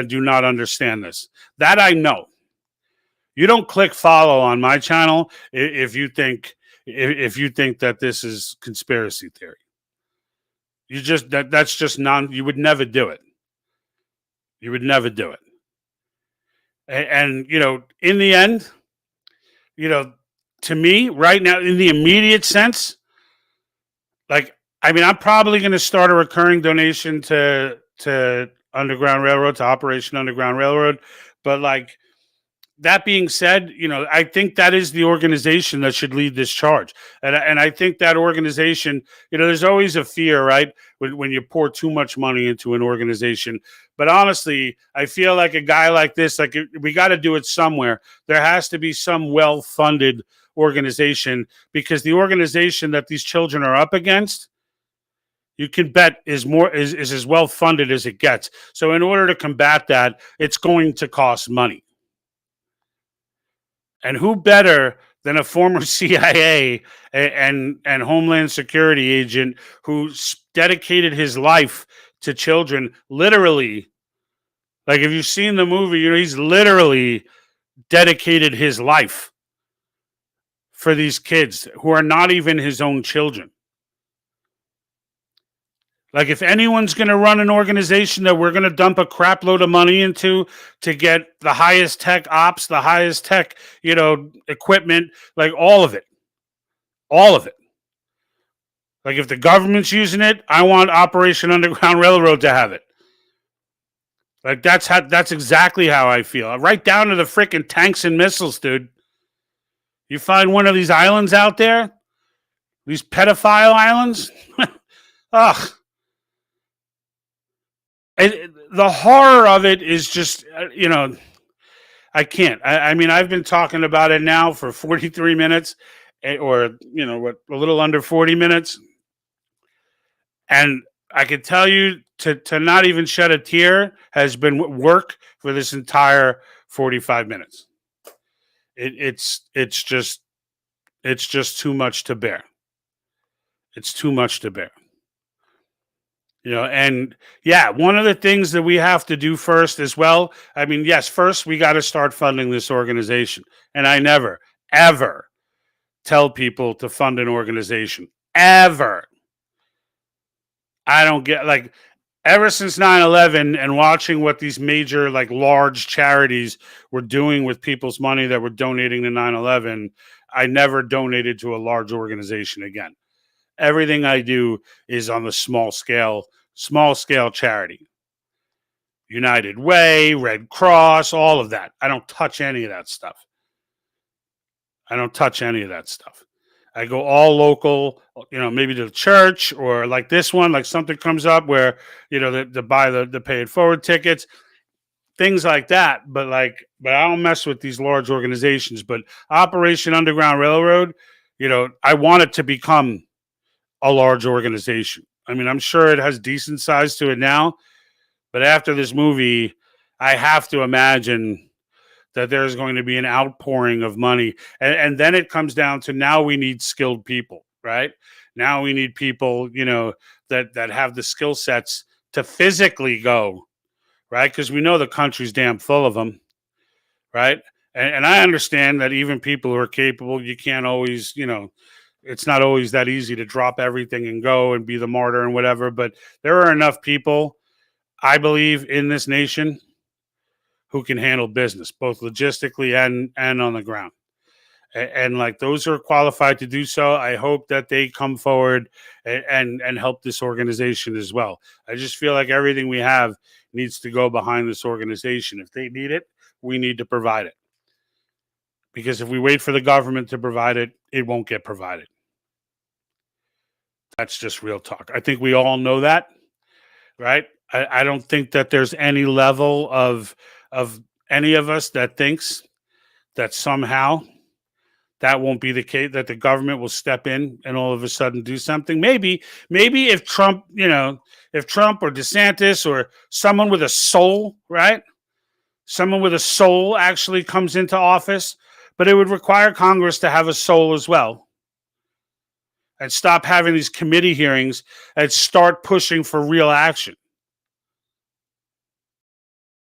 do not understand this. That I know. You don't click follow on my channel if you think that this is conspiracy theory. You just that's just you would never do it. You would never do it. And in the end, to me right now, in the immediate sense, I'm probably going to start a recurring donation to Underground Railroad, to Operation Underground Railroad. But that being said, I think that is the organization that should lead this charge. And I think that organization, there's always a fear, right? When you pour too much money into an organization. But honestly, I feel like a guy like this, we got to do it somewhere. There has to be some well-funded organization, because the organization that these children are up against, you can bet is as well funded as it gets. So in order to combat that, it's going to cost money. And who better than a former CIA and Homeland Security agent who dedicated his life to children, literally. If you've seen the movie, he's literally dedicated his life for these kids who are not even his own children. If anyone's going to run an organization that we're going to dump a crap load of money into to get the highest tech ops, the highest tech, equipment, all of it. If the government's using it, I want Operation Underground Railroad to have it. That's exactly how I feel. Right down to the freaking tanks and missiles, dude. You find one of these islands out there, these pedophile islands, ugh. The horror of it is just, I can't. I've been talking about it now for 43 minutes or, a little under 40 minutes. And I can tell you to not even shed a tear has been work for this entire 45 minutes. It's just too much to bear. It's too much to bear. And yeah, one of the things that we have to do first as well, yes, first we got to start funding this organization. And I never, ever tell people to fund an organization. Ever. I don't get, ever since 9/11 and watching what these major, large charities were doing with people's money that were donating to 9/11, I never donated to a large organization again. Everything I do is on the small scale small scale charity. United Way, Red Cross, all of that. I don't touch any of that stuff. I go all local, maybe to the church, or like this one, like something comes up where, to buy the pay it forward tickets, things like that. But I don't mess with these large organizations. But Operation Underground Railroad, I want it to become a large organization. I mean, I'm sure it has decent size to it now, but after this movie, I have to imagine that there's going to be an outpouring of money. And then it comes down to, now we need skilled people, right? Now we need people, that have the skill sets to physically go, right? Because we know the country's damn full of them, right? And I understand that even people who are capable, you can't always, it's not always that easy to drop everything and go and be the martyr and whatever. But there are enough people, I believe, in this nation who can handle business, both logistically and on the ground. And like those who are qualified to do so, I hope that they come forward and help this organization as well. I just feel like everything we have needs to go behind this organization. If they need it, we need to provide it. Because if we wait for the government to provide it, it won't get provided. That's just real talk. I think we all know that, right? I don't think that there's any level of any of us that thinks that somehow that won't be the case, that the government will step in and all of a sudden do something. Maybe if Trump, if Trump or DeSantis or someone with a soul, right? Someone with a soul actually comes into office, but it would require Congress to have a soul as well. And stop having these committee hearings and start pushing for real action.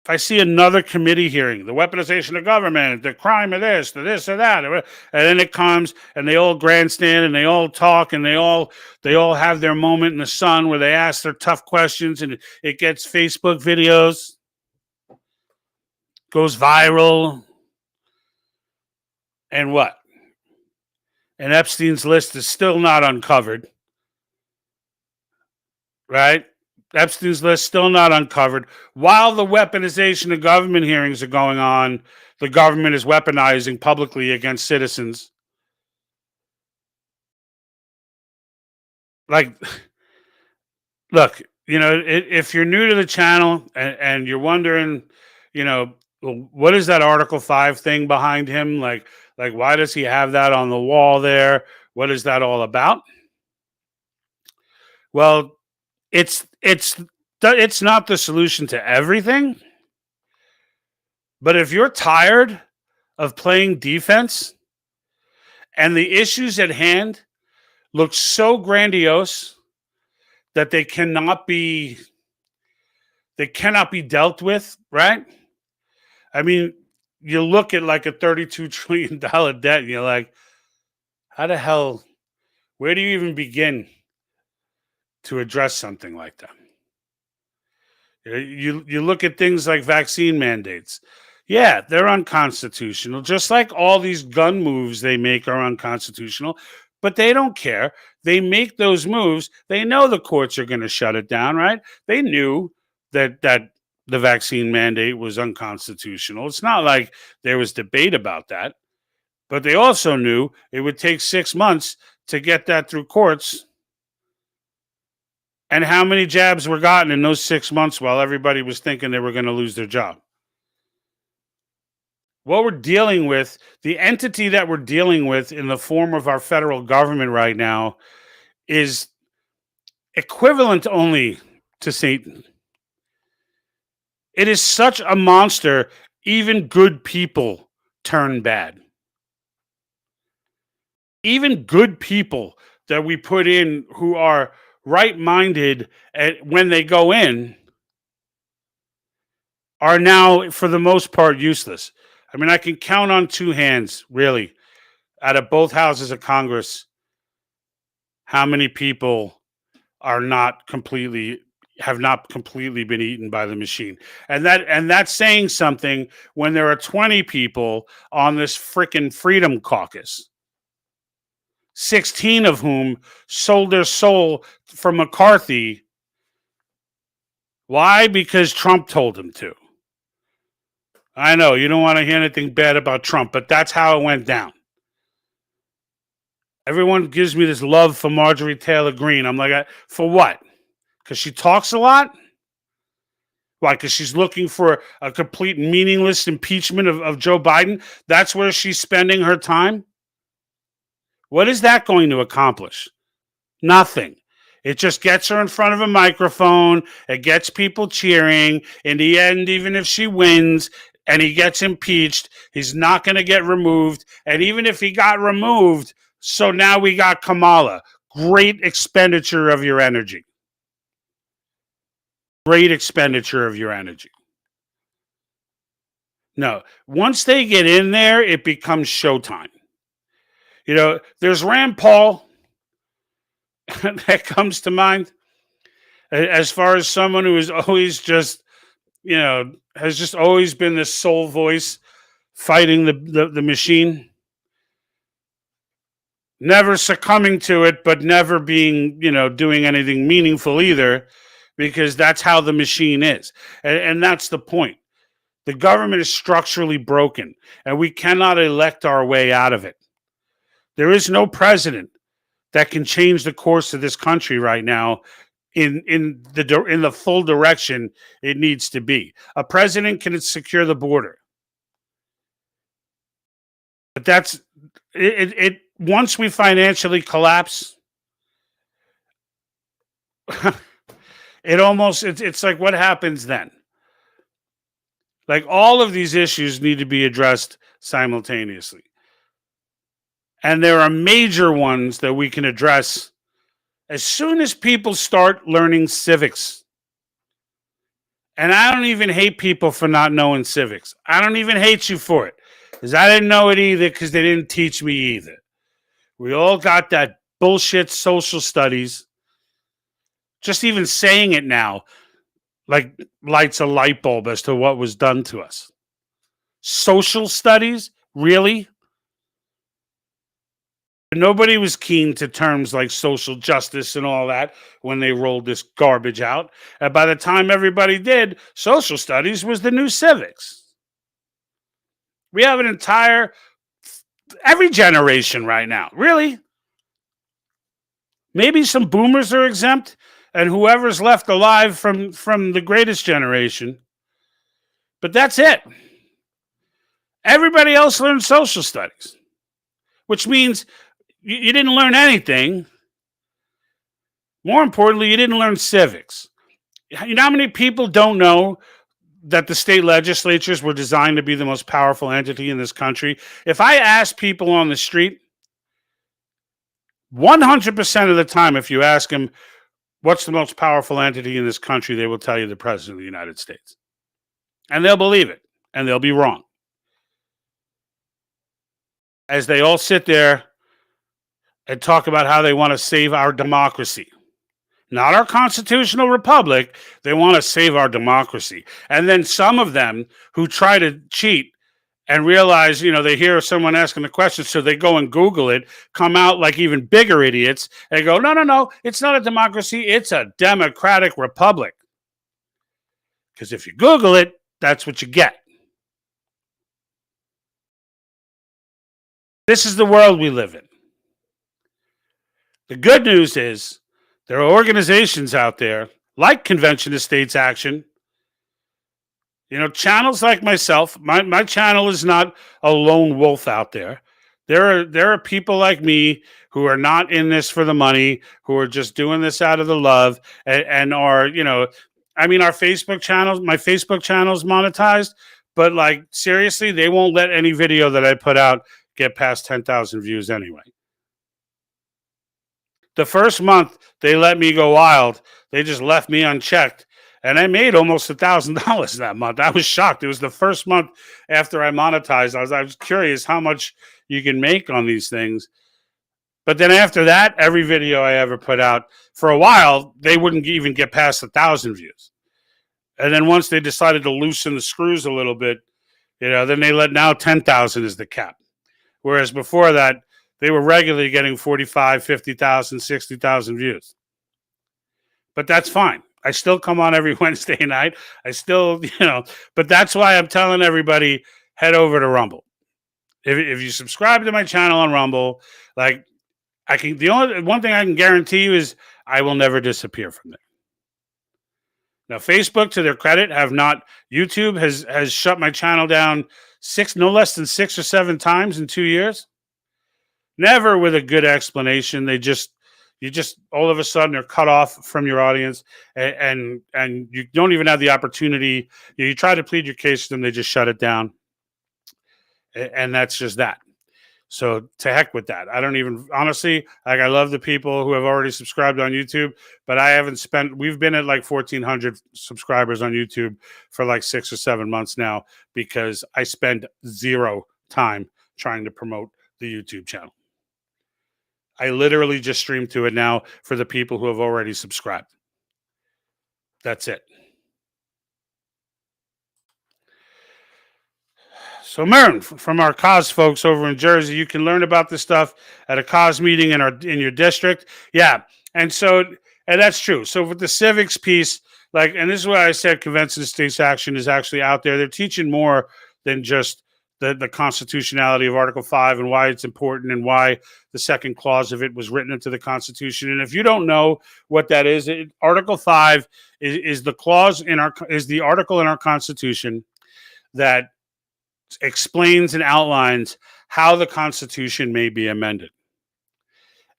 If I see another committee hearing, the weaponization of government, the crime of this, the this or that, and then it comes and they all grandstand and they all talk and they all have their moment in the sun where they ask their tough questions and it gets Facebook videos, goes viral, and what? And Epstein's list is still not uncovered, right? Epstein's list still not uncovered. While the weaponization of government hearings are going on, the government is weaponizing publicly against citizens. Like, look, if you're new to the channel and you're wondering, what is that Article 5 thing behind him? Like, why does he have that on the wall there? What is that all about? Well, it's not the solution to everything. But if you're tired of playing defense and the issues at hand look so grandiose that they cannot be dealt with, right? I mean, you look at like a $32 trillion debt and you're like, how the hell, where do you even begin to address something like that? You look at things like vaccine mandates. Yeah, they're unconstitutional. Just like all these gun moves they make are unconstitutional, but they don't care. They make those moves. They know the courts are going to shut it down, right? They knew that the vaccine mandate was unconstitutional. It's not like there was debate about that, but they also knew it would take 6 months to get that through courts. And how many jabs were gotten in those 6 months while everybody was thinking they were going to lose their job? What we're dealing with, the entity that we're dealing with in the form of our federal government right now, is equivalent only to Satan. It is such a monster, even good people turn bad. Even good people that we put in who are right-minded when they go in are now, for the most part, useless. I mean, I can count on two hands, really, out of both houses of Congress, how many people have not completely been eaten by the machine. And that's saying something when there are 20 people on this frickin' Freedom Caucus, 16 of whom sold their soul for McCarthy Why? Because Trump told him to. I know you don't want to hear anything bad about Trump, but that's how it went down. Everyone gives me this love for Marjorie Taylor Greene. I'm like, for what? Because she talks a lot? Why? Because she's looking for a complete meaningless impeachment of Joe Biden? That's where she's spending her time? What is that going to accomplish? Nothing. It just gets her in front of a microphone. It gets people cheering. In the end, even if she wins and he gets impeached, he's not going to get removed. And even if he got removed, so now we got Kamala. Great expenditure of your energy. Great expenditure of your energy. No, once they get in there, it becomes showtime. You know, there's Rand Paul that comes to mind as far as someone who is always just, you know, has just always been this sole voice fighting the machine. Never succumbing to it, but never being, you know, doing anything meaningful either, because that's how the machine is. And that's the point. The government is structurally broken, and we cannot elect our way out of it. There is no president that can change the course of this country right now in the full direction it needs to be. A president can secure the border, but that's it. Once we financially collapse, it's like, what happens then? Like, all of these issues need to be addressed simultaneously. And there are major ones that we can address as soon as people start learning civics. And I don't even hate people for not knowing civics. I don't even hate you for it, because I didn't know it either, because they didn't teach me either. We all got that bullshit social studies. Just even saying it now, like, lights a light bulb as to what was done to us. Social studies? Really? Nobody was keen to terms like social justice and all that when they rolled this garbage out. And by the time everybody did, social studies was the new civics. We have an entire, every generation right now. Really? Maybe some boomers are exempt, and whoever's left alive from the greatest generation. But that's it. Everybody else learned social studies, which means you didn't learn anything. More importantly, you didn't learn civics. You know how many people don't know that the state legislatures were designed to be the most powerful entity in this country? If I ask people on the street, 100% of the time, if you ask them, what's the most powerful entity in this country, they will tell you the President of the United States. And they'll believe it, and they'll be wrong. As they all sit there and talk about how they want to save our democracy. Not our constitutional republic. They want to save our democracy. And then some of them who try to cheat and realize, you know, they hear someone asking the question, so they go and Google it, come out like even bigger idiots, and go, no, it's not a democracy, it's a democratic republic. Because if you Google it, that's what you get. This is the world we live in. The good news is there are organizations out there like Convention of States Action. You know, channels like myself. My channel is not a lone wolf out there. There are people like me who are not in this for the money, who are just doing this out of the love, and are, you know, I mean, our Facebook channels, my Facebook channel is monetized, but like, seriously, they won't let any video that I put out get past 10,000 views anyway. The first month they let me go wild. They just left me unchecked. And I made almost $1,000 that month. I was shocked. It was the first month after I monetized. I was curious how much you can make on these things. But then after that, every video I ever put out, for a while, they wouldn't even get past 1,000 views. And then once they decided to loosen the screws a little bit, you know, then they let, now 10,000 is the cap. Whereas before that, they were regularly getting 45, 50,000, 60,000 views. But that's fine. I still come on every Wednesday night. I still, but that's why I'm telling everybody, head over to Rumble. If you subscribe to my channel on Rumble, like the only one thing I can guarantee you is I will never disappear from there. Now, Facebook, to their credit, YouTube has shut my channel down no less than 6 or 7 times in 2 years. Never with a good explanation. You just all of a sudden are cut off from your audience, and you don't even have the opportunity. You try to plead your case to them, they just shut it down, and that's just that. So to heck with that. I don't even, honestly, like, I love the people who have already subscribed on YouTube, but we've been at like 1,400 subscribers on YouTube for like 6 or 7 months now, because I spend zero time trying to promote the YouTube channel. I literally just stream to it now for the people who have already subscribed. That's it. So, Mern, from our cause folks over in Jersey, you can learn about this stuff at a cause meeting in your district. Yeah, and that's true. So with the civics piece, and this is why I said Convention of States Action is actually out there. They're teaching more than just the constitutionality of Article 5 and why it's important and why the second clause of it was written into the Constitution. And if you don't know what that is, Article 5 is the clause is the article in our Constitution that explains and outlines how the Constitution may be amended,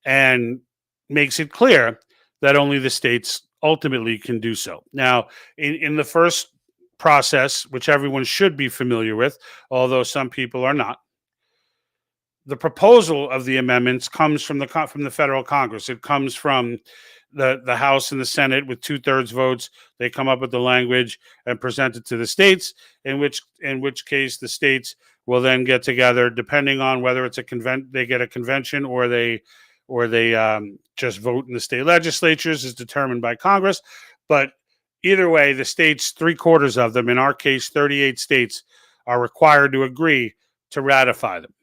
and makes it clear that only the states ultimately can do so. Now, in the first process, which everyone should be familiar with, although some people are not, the proposal of the amendments comes from the federal Congress. It comes from the House and the Senate with 2/3 votes. They come up with the language and present it to the states, in which case the states will then get together, depending on whether it's they get a convention or they just vote in the state legislatures, is determined by Congress. But either way, the states, 3/4 of them, in our case 38 states, are required to agree to ratify them.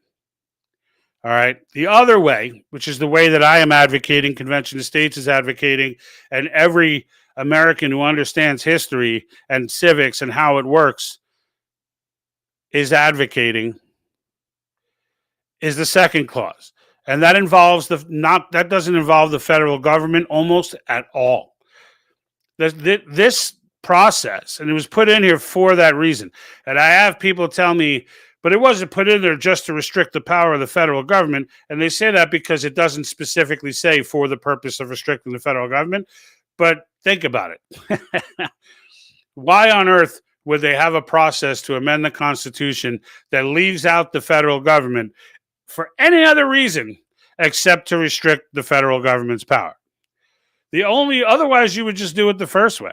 All right. The other way, which is the way that I am advocating, Convention of States is advocating, and every American who understands history and civics and how it works is advocating, is the second clause. And that that doesn't involve the federal government almost at all. This process, and it was put in here for that reason. And I have people tell me, but it wasn't put in there just to restrict the power of the federal government. And they say that because it doesn't specifically say for the purpose of restricting the federal government. But think about it. Why on earth would they have a process to amend the Constitution that leaves out the federal government for any other reason except to restrict the federal government's power? Otherwise you would just do it the first way.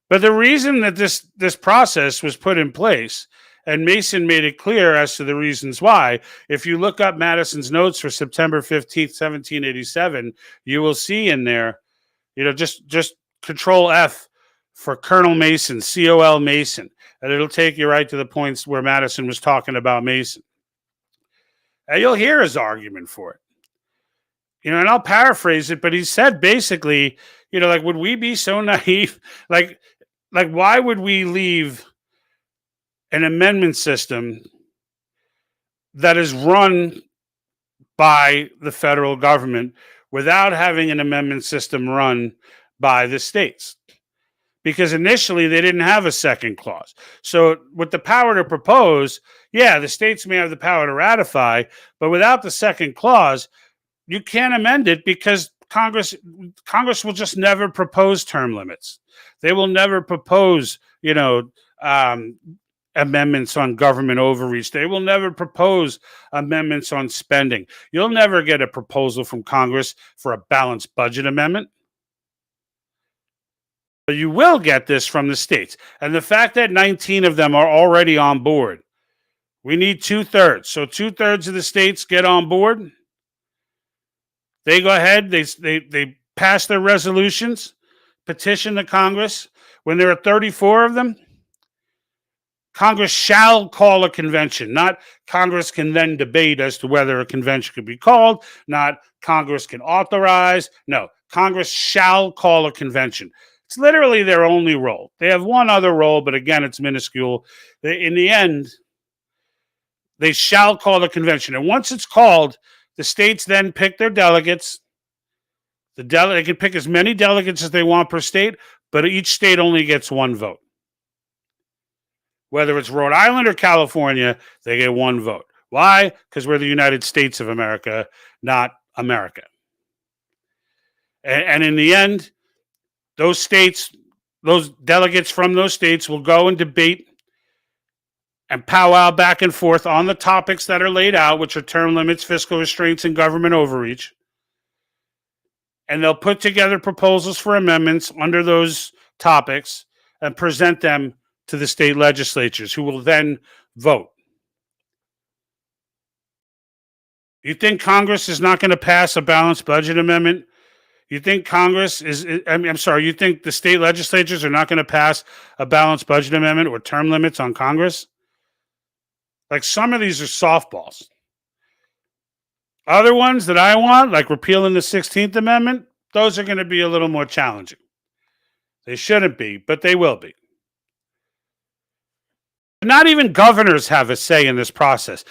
But the reason that this process was put in place, and Mason made it clear as to the reasons why, if you look up Madison's notes for September 15th, 1787, you will see in there, just Control F for Colonel Mason, COL Mason, and it'll take you right to the points where Madison was talking about Mason. And you'll hear his argument for it. And I'll paraphrase it, but he said basically, would we be so naive? Like, why would we leave an amendment system that is run by the federal government without having an amendment system run by the states? Because initially they didn't have a second clause. So with the power to propose, the states may have the power to ratify, but without the second clause, you can't amend it, because Congress will just never propose term limits. They will never propose, amendments on government overreach. They will never propose amendments on spending. You'll never get a proposal from Congress for a balanced budget amendment. But you will get this from the states. And the fact that 19 of them are already on board, we need 2/3. So 2/3 of the states get on board. They go ahead, they pass their resolutions, petition the Congress. When there are 34 of them, Congress shall call a convention. Not Congress can then debate as to whether a convention could be called. Not Congress can authorize. No, Congress shall call a convention. It's literally their only role. They have one other role, but again, it's minuscule. In the end, they shall call the convention. And once it's called, the states then pick their delegates. They can pick as many delegates as they want per state, but each state only gets one vote. Whether it's Rhode Island or California, they get one vote. Why? Because we're the United States of America, not America. And in the end, those states, those delegates from those states will go and debate and powwow back and forth on the topics that are laid out, which are term limits, fiscal restraints, and government overreach. And they'll put together proposals for amendments under those topics and present them to the state legislatures, who will then vote. You think Congress is not going to pass a balanced budget amendment? You think Congress is, you think the state legislatures are not going to pass a balanced budget amendment or term limits on Congress? Like, some of these are softballs. Other ones that I want, like repealing the 16th Amendment, those are going to be a little more challenging. They shouldn't be, but they will be. Not even governors have a say in this process.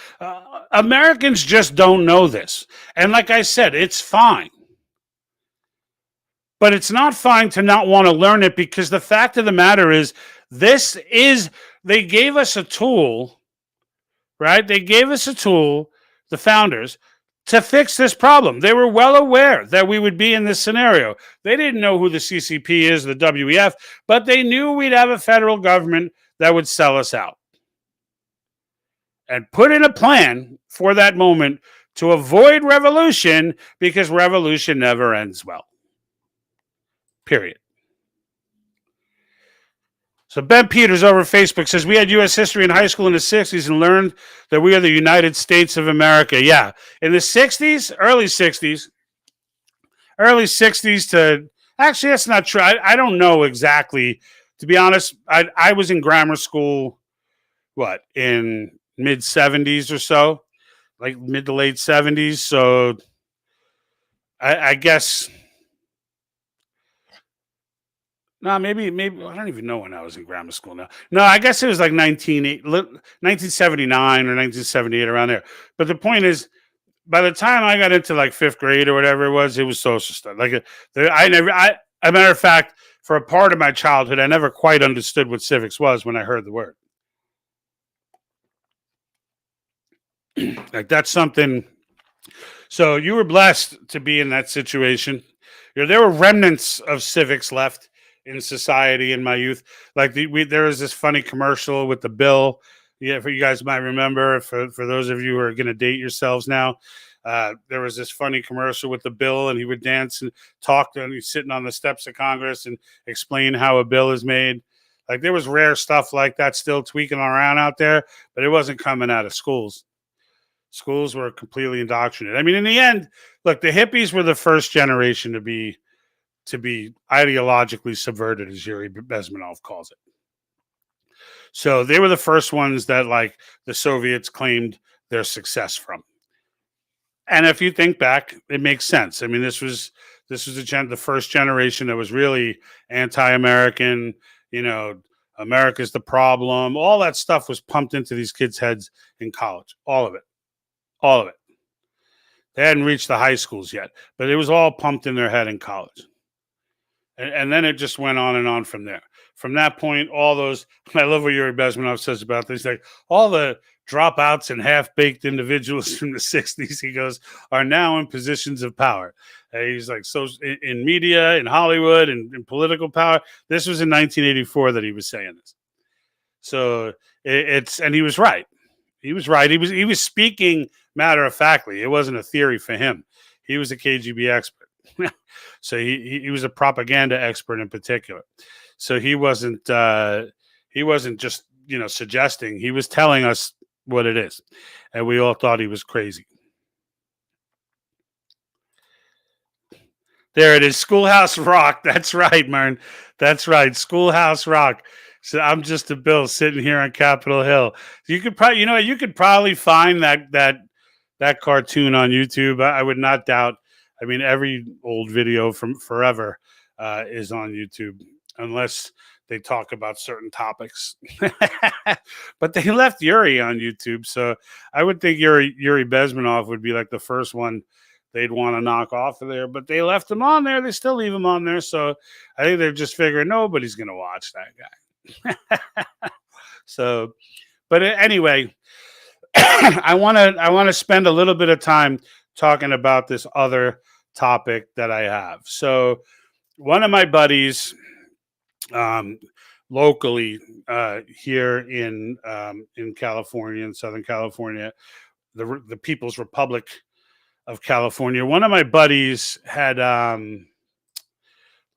Americans just don't know this. And like I said, it's fine. But it's not fine to not want to learn it, because the fact of the matter is, they gave us a tool, right? They gave us a tool, the founders, to fix this problem. They were well aware that we would be in this scenario. They didn't know who the CCP is, the WEF, but they knew we'd have a federal government that would sell us out. And put in a plan for that moment to avoid revolution, because revolution never ends well. Period. So Ben Peters over Facebook says, we had U.S. history in high school in the 60s and learned that we are the United States of America. Yeah. In the 60s, early 60s to, actually, that's not true. I don't know exactly. To be honest, I was in grammar school, in mid 70s or so, like mid to late 70s. So I guess... No, maybe I don't even know when I was in grammar school now. No, I guess it was like 1979 or 1978, around there. But the point is, by the time I got into like fifth grade or whatever it was social stuff. Like, as a matter of fact, for a part of my childhood, I never quite understood what civics was when I heard the word. Like, that's something. So you were blessed to be in that situation. There were remnants of civics left in society in my youth. Like, there was this funny commercial with the bill. Yeah, for you guys might remember, for those of you who are going to date yourselves now, there was this funny commercial with the bill, and he would dance and talk, and he's sitting on the steps of Congress and explain how a bill is made. Like, there was rare stuff like that still tweaking around out there, but it wasn't coming out of schools. Schools were completely indoctrinated. I mean, in the end, look, the hippies were the first generation to be ideologically subverted, as Yuri Bezmenov calls it. So they were the first ones that, like, the Soviets claimed their success from. And if you think back, it makes sense. I mean, this was the first generation that was really anti-American. America's the problem. All that stuff was pumped into these kids' heads in college. All of it. They hadn't reached the high schools yet, but it was all pumped in their head in college. And then it just went on and on from there. From that point, all those, I love what Yuri Bezmenov says about this, like, all the dropouts and half-baked individuals from the 60s, he goes, are now in positions of power. He's like, so in media, in Hollywood, and in political power. This was in 1984 that he was saying this. So and he was right. He was right. He was speaking matter-of-factly. It wasn't a theory for him. He was a KGB expert. So he was a propaganda expert in particular. So he wasn't just suggesting. He was telling us what it is, and we all thought he was crazy. There it is, Schoolhouse Rock. That's right, Mern. That's right, Schoolhouse Rock. So I'm just a Bill sitting here on Capitol Hill. You could probably find that cartoon on YouTube. I would not doubt. I mean, every old video from forever is on YouTube, unless they talk about certain topics. But they left Yuri on YouTube, so I would think Yuri Bezmenov would be like the first one they'd want to knock off of there. But they left him on there. They still leave him on there, so I think they're just figuring nobody's going to watch that guy. So, but anyway, I want to spend a little bit of time talking about this other topic that I have. So, one of my buddies, locally here in California, in Southern California, the People's Republic of California. One of my buddies had.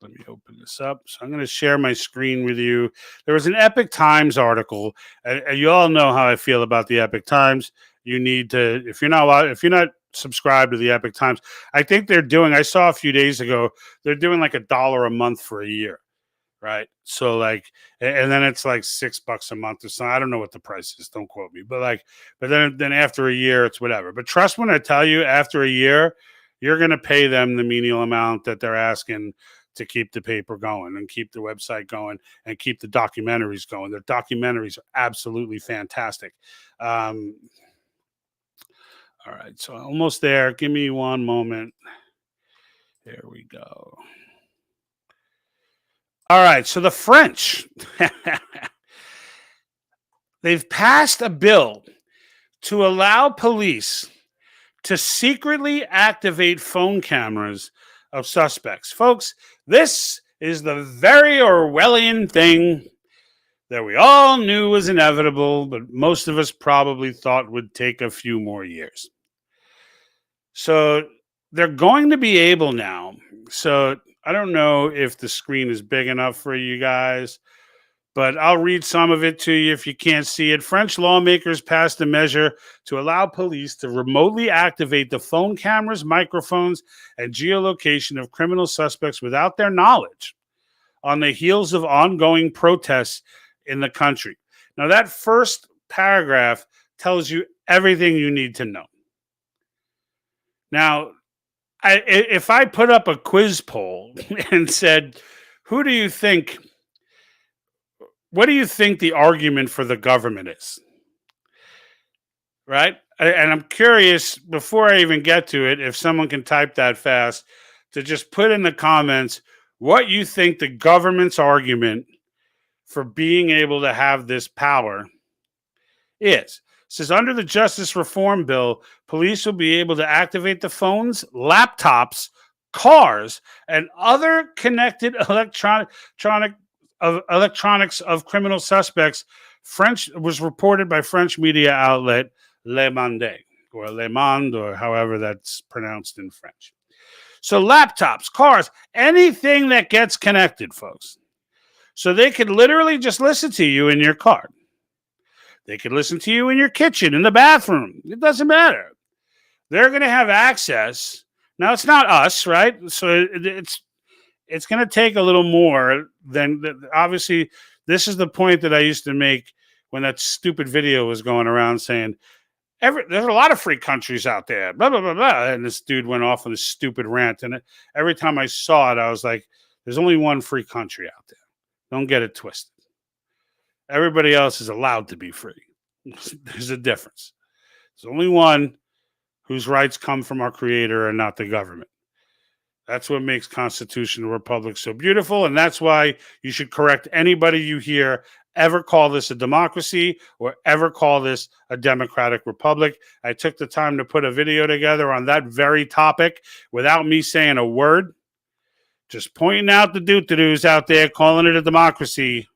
Let me open this up. So I'm going to share my screen with you. There was an Epoch Times article. You all know how I feel about the Epoch Times. You need to, if you're not subscribed to the Epoch Times, I think they're doing. I saw a few days ago they're doing like $1 a month for a year, right? So like, and then it's like $6 a month or something. I don't know what the price is. Don't quote me. But then after a year, it's whatever. But trust when I tell you, after a year, you're going to pay them the menial amount that they're asking to keep the paper going and keep the website going and keep the documentaries going. Their documentaries are absolutely fantastic. All right, so almost there. Give me one moment. There we go. All right, so the French, they've passed a bill to allow police to secretly activate phone cameras of suspects. Folks, this is the very Orwellian thing that we all knew was inevitable, but most of us probably thought would take a few more years. So they're going to be able now. So I don't know if the screen is big enough for you guys, but I'll read some of it to you if you can't see it. French lawmakers passed a measure to allow police to remotely activate the phone cameras, microphones, and geolocation of criminal suspects without their knowledge on the heels of ongoing protests in the country. Now, that first paragraph tells you everything you need to know. Now, if I put up a quiz poll and said, what do you think the argument for the government is? Right? And I'm curious, before I even get to it, if someone can type that fast, to just put in the comments what you think the government's argument for being able to have this power is. It says, under the Justice Reform Bill, police will be able to activate the phones, laptops, cars, and other connected electronics of criminal suspects. French was reported by French media outlet Le Monde, or Le Monde, or however that's pronounced in French. So laptops, cars, anything that gets connected, folks. So they could literally just listen to you in your car. They could listen to you in your kitchen, in the bathroom. It doesn't matter. They're going to have access. Now, it's not us, right? So it's going to take a little more than, obviously, this is the point that I used to make when that stupid video was going around saying, there's a lot of free countries out there, blah, blah, blah, blah. And this dude went off on this stupid rant. And every time I saw it, I was like, there's only one free country out there. Don't get it twisted. Everybody else is allowed to be free. There's a difference. There's only one whose rights come from our creator and not the government. That's what makes constitutional republic so beautiful, and that's why you should correct anybody you hear ever call this a democracy or ever call this a democratic republic. I took the time to put a video together on that very topic without me saying a word, just pointing out the doo-doo-doos out there calling it a democracy.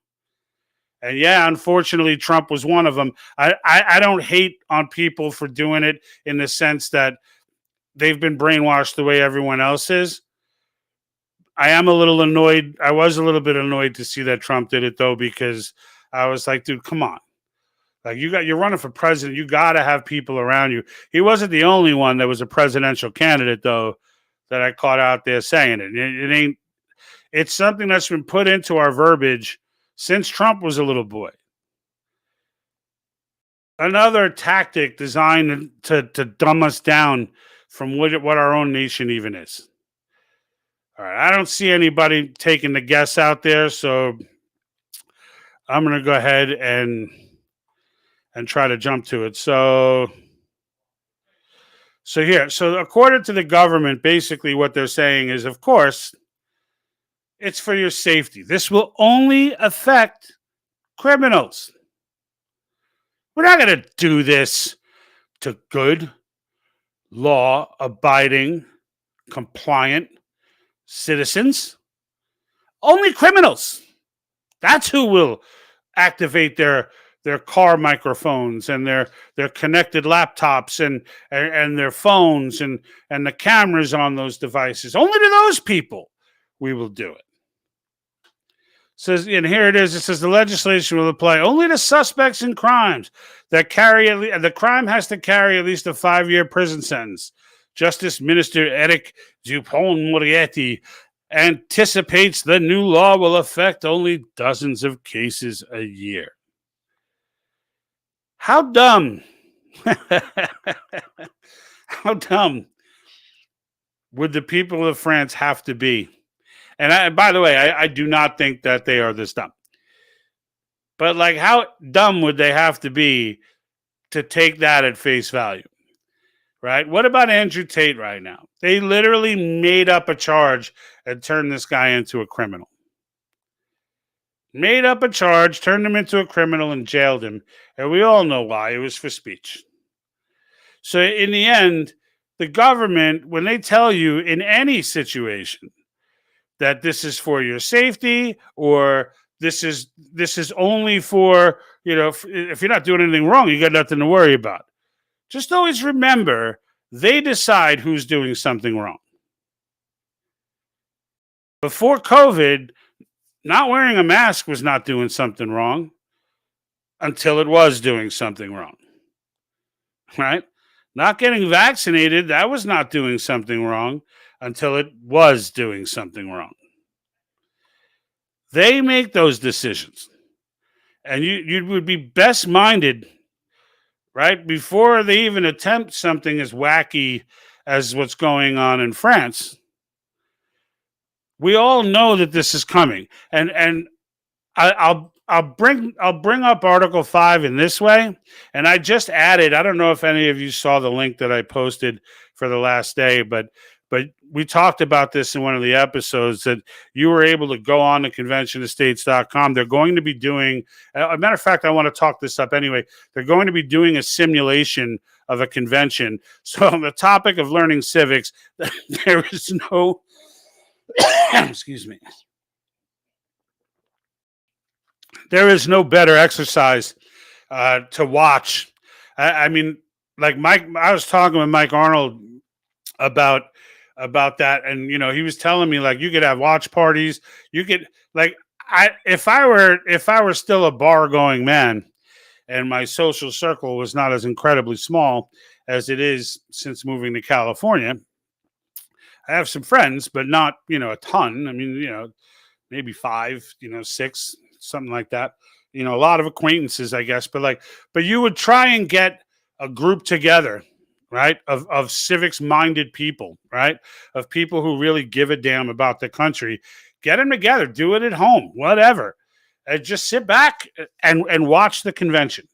And yeah, unfortunately, Trump was one of them. I don't hate on people for doing it in the sense that they've been brainwashed the way everyone else is. I am a little annoyed. I was a little bit annoyed to see that Trump did it, though, because I was like, dude, come on. Like, you're running for president. You got to have people around you. He wasn't the only one that was a presidential candidate, though, that I caught out there saying it. It's something that's been put into our verbiage since Trump was a little boy. Another tactic designed to dumb us down from what our own nation even is. All right, I don't see anybody taking the guess out there, so I'm going to go ahead and try to jump to it. So according to the government, basically what they're saying is, of course, it's for your safety. This will only affect criminals. We're not going to do this to good, law-abiding, compliant citizens. Only criminals. That's who will activate their car microphones and their connected laptops and their phones and the cameras on those devices. Only to those people we will do it. Says, and here it is. It says the legislation will apply only to suspects in crimes that carry the crime has to carry at least a 5-year prison sentence. Justice Minister Eric Dupond-Moretti anticipates the new law will affect only dozens of cases a year. How dumb? How dumb would the people of France have to be? And by the way, I do not think that they are this dumb. But like, how dumb would they have to be to take that at face value? Right? What about Andrew Tate right now? They literally made up a charge and turned this guy into a criminal. Made up a charge, turned him into a criminal, and jailed him. And we all know why. It was for speech. So in the end, the government, when they tell you in any situation that this is for your safety, or this is only for, if you're not doing anything wrong, you got nothing to worry about. Just always remember, they decide who's doing something wrong. Before COVID, not wearing a mask was not doing something wrong until it was doing something wrong. Right? Not getting vaccinated, that was not doing something wrong until it was doing something wrong. They make those decisions. And you would be best minded, right, before they even attempt something as wacky as what's going on in France. We all know that this is coming. And I'll bring up Article 5 in this way. And I just added, I don't know if any of you saw the link that I posted for the last day, but we talked about this in one of the episodes, that you were able to go on to conventionestates.com. They're going to be doing, a matter of fact, I want to talk this up anyway. They're going to be doing a simulation of a convention. So on the topic of learning civics, there is no, excuse me. There is no better exercise to watch. I mean, like I was talking with Mike Arnold about that, and he was telling me, like, you could have watch parties. You could, like, if I were still a bar going man, and my social circle was not as incredibly small as it is since moving to California. I have some friends, but not a ton. I mean, maybe 5, 6. Something like that. A lot of acquaintances, I guess, but you would try and get a group together, right? Of civics minded people, right? Of people who really give a damn about the country. Get them together, do it at home, whatever. And just sit back and watch the convention.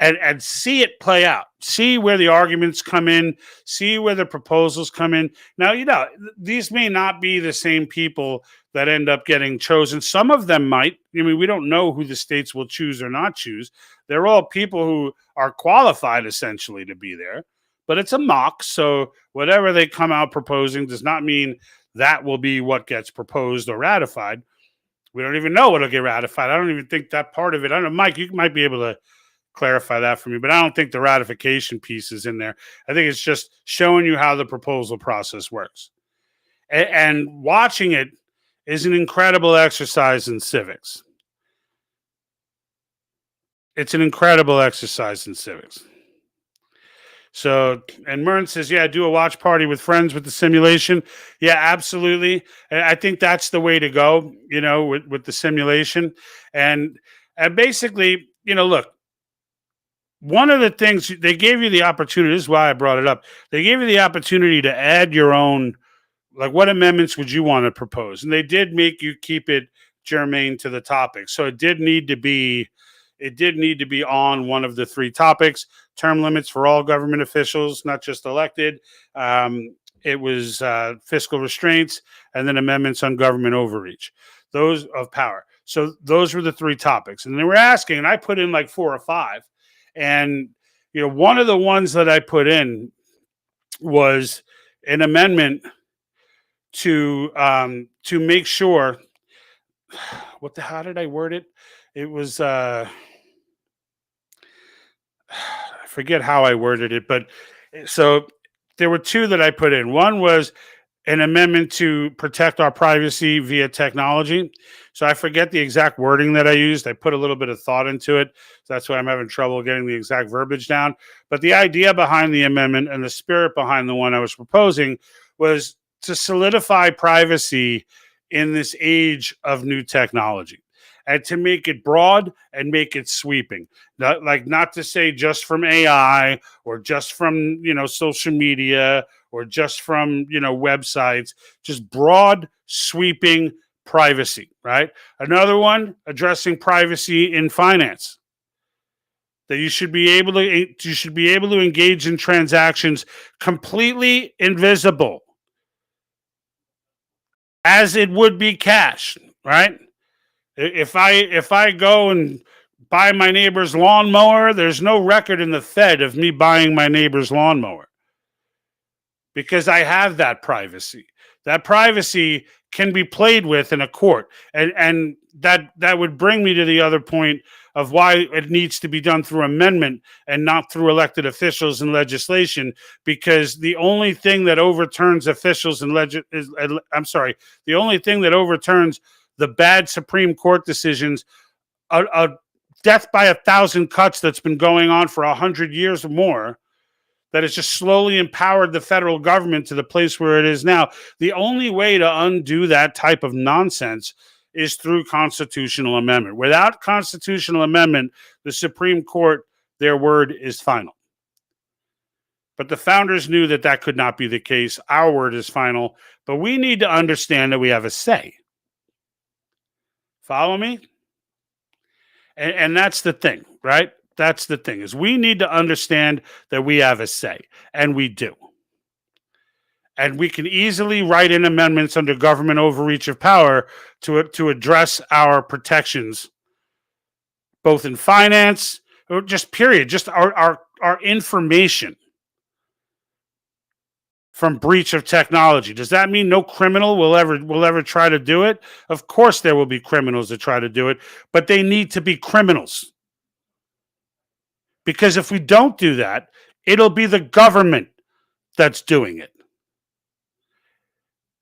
And see it play out. See where the arguments come in. See where the proposals come in. Now, these may not be the same people that end up getting chosen. Some of them might. I mean, we don't know who the states will choose or not choose. They're all people who are qualified, essentially, to be there. But it's a mock, so whatever they come out proposing does not mean that will be what gets proposed or ratified. We don't even know what will get ratified. I don't even think that part of it. I don't know, Mike, you might be able to clarify that for me, but I don't think the ratification piece is in there. I think it's just showing you how the proposal process works. And watching it is an incredible exercise in civics. It's an incredible exercise in civics. So, and Mern says, yeah, do a watch party with friends with the simulation. Yeah, absolutely. I think that's the way to go, with the simulation. And basically, look, one of the things they gave you the opportunity, this is why I brought it up. They gave you the opportunity to add your own, like, what amendments would you want to propose? And they did make you keep it germane to the topic. So it did need to be on one of the three topics: term limits for all government officials, not just elected. It was fiscal restraints, and then amendments on government overreach, those of power. So those were the three topics. And they were asking, and I put in like 4 or 5. And, one of the ones that I put in was an amendment to make sure, how did I word it? It was, I forget how I worded it, but so there were 2 that I put in. One was an amendment to protect our privacy via technology. So I forget the exact wording that I used. I put a little bit of thought into it. So that's why I'm having trouble getting the exact verbiage down. But the idea behind the amendment and the spirit behind the one I was proposing was to solidify privacy in this age of new technology, and to make it broad and make it sweeping. Not to say just from AI or just from, social media or just from, websites, just broad sweeping privacy, right? Another one, addressing privacy in finance. That you should be able to engage in transactions completely invisible, as it would be cash, right? If I go and buy my neighbor's lawnmower, there's no record in the Fed of me buying my neighbor's lawnmower, because I have that privacy. That privacy can be played with in a court, and that would bring me to the other point of why it needs to be done through amendment and not through elected officials and legislation, because the only thing that overturns officials and the only thing that overturns the bad Supreme Court decisions, a death by 1,000 cuts that's been going on for 100 years or more, that has just slowly empowered the federal government to the place where it is now. The only way to undo that type of nonsense is through constitutional amendment. Without constitutional amendment, the Supreme Court, their word is final. But the founders knew that could not be the case. Our word is final, but we need to understand that we have a say. Follow me? And that's the thing, right? That's the thing, is we need to understand that we have a say, and we do. And we can easily write in amendments under government overreach of power to address our protections, both in finance, or just period, just our information from breach of technology. Does that mean no criminal will ever try to do it? Of course there will be criminals that try to do it, but they need to be criminals. Because if we don't do that, it'll be the government that's doing it.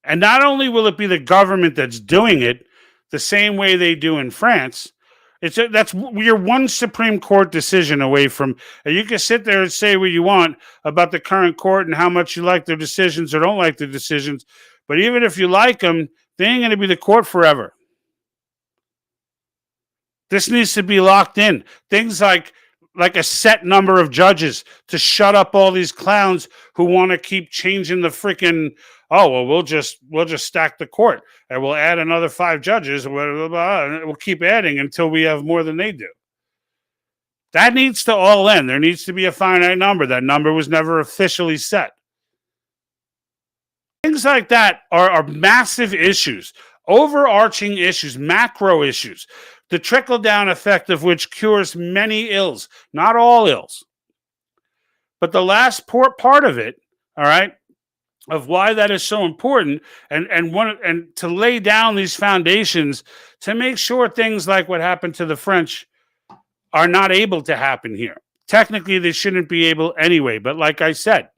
And not only will it be the government that's doing it the same way they do in France, we're one Supreme Court decision away from. You can sit there and say what you want about the current court and how much you like their decisions or don't like their decisions, but even if you like them, they ain't going to be the court forever. This needs to be locked in. Things like a set number of judges to shut up all these clowns who want to keep changing the freaking, we'll just stack the court and we'll add another 5 judges, and we'll keep adding until we have more than they do. That needs to all end. There needs to be a finite number. That number was never officially set. Things like that are massive issues, overarching issues, macro issues, the trickle-down effect of which cures many ills, not all ills. But the last part of it, all right, of why that is so important, and to lay down these foundations to make sure things like what happened to the French are not able to happen here. Technically, they shouldn't be able anyway, but like I said,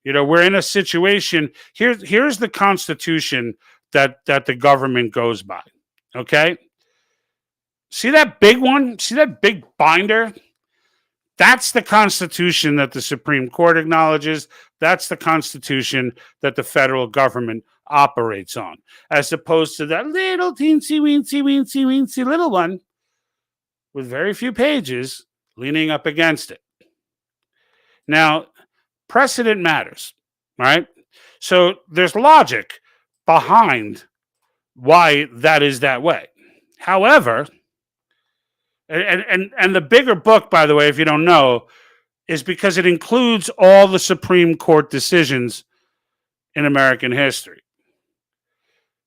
we're in a situation. Here's the Constitution that the government goes by, okay? See that big one? See that big binder? That's the Constitution that the Supreme Court acknowledges. That's the Constitution that the federal government operates on, as opposed to that little teensy weensy little one with very few pages leaning up against it. Now, precedent matters, right? So there's logic behind why that is that way. However, and the bigger book, by the way, if you don't know, is because it includes all the Supreme Court decisions in American history.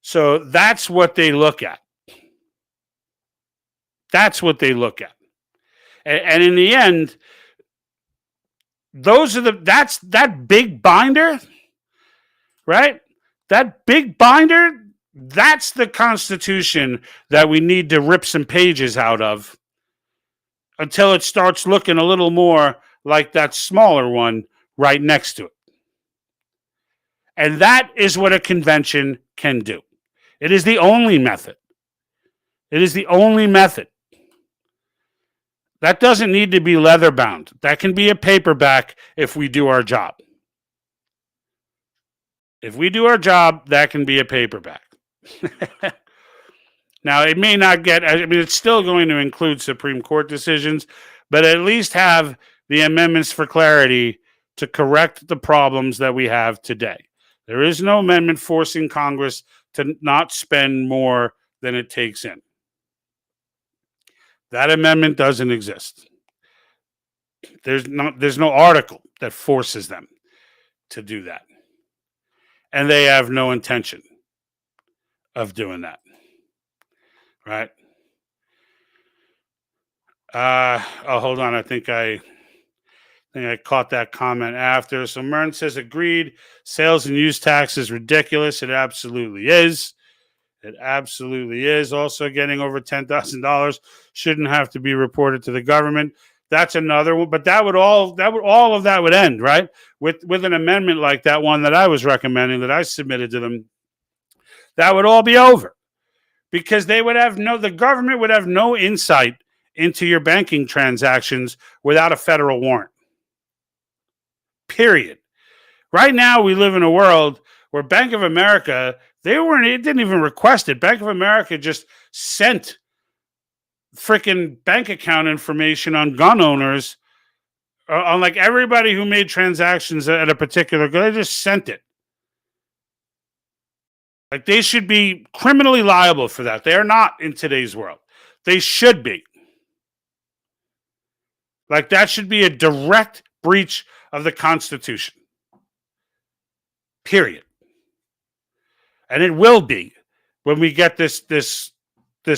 So that's what they look at. That's what they look at. And in the end, that's that big binder, right? That big binder, that's the Constitution that we need to rip some pages out of until it starts looking a little more like that smaller one right next to it. And that is what a convention can do. It is the only method. It is the only method. That doesn't need to be leather bound. That can be a paperback if we do our job. If we do our job, that can be a paperback. Now, it may not get, it's still going to include Supreme Court decisions, but at least have the amendments for clarity to correct the problems that we have today. There is no amendment forcing Congress to not spend more than it takes in. That amendment doesn't exist. There's no article that forces them to do that. And they have no intention of doing that. Right? Hold on. I think I caught that comment after. So Mern says, agreed. Sales and use tax is ridiculous. It absolutely is. It absolutely is. Also, getting over $10,000 shouldn't have to be reported to the government. That's another one. But all of that would end, right? With an amendment like that one that I was recommending, that I submitted to them, that would all be over. Because the government would have no insight into your banking transactions without a federal warrant. Period. Right now, we live in a world where Bank of America, it didn't even request it. Bank of America just sent freaking bank account information on gun owners, on like everybody who made transactions at a particular, they just sent it. Like, they should be criminally liable for that. They are not in today's world. They should be. Like, that should be a direct breach of the Constitution. Period. And it will be when we get this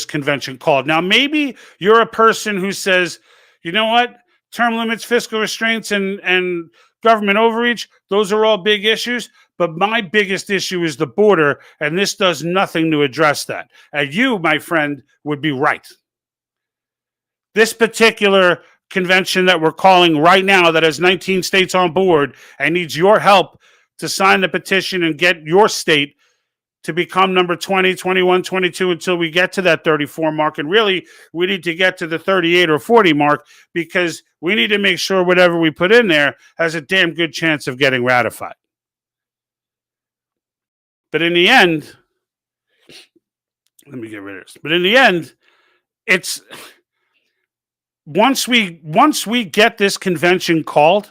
convention called. Now, maybe you're a person who says, you know what? Term limits, fiscal restraints, and government overreach, those are all big issues. But my biggest issue is the border, and this does nothing to address that. And you, my friend, would be right. This particular convention that we're calling right now, that has 19 states on board and needs your help to sign the petition and get your state to become number 20, 21, 22 until we get to that 34 mark. And really, we need to get to the 38 or 40 mark, because we need to make sure whatever we put in there has a damn good chance of getting ratified. But in the end, let me get rid of this. But in the end, it's once we get this convention called,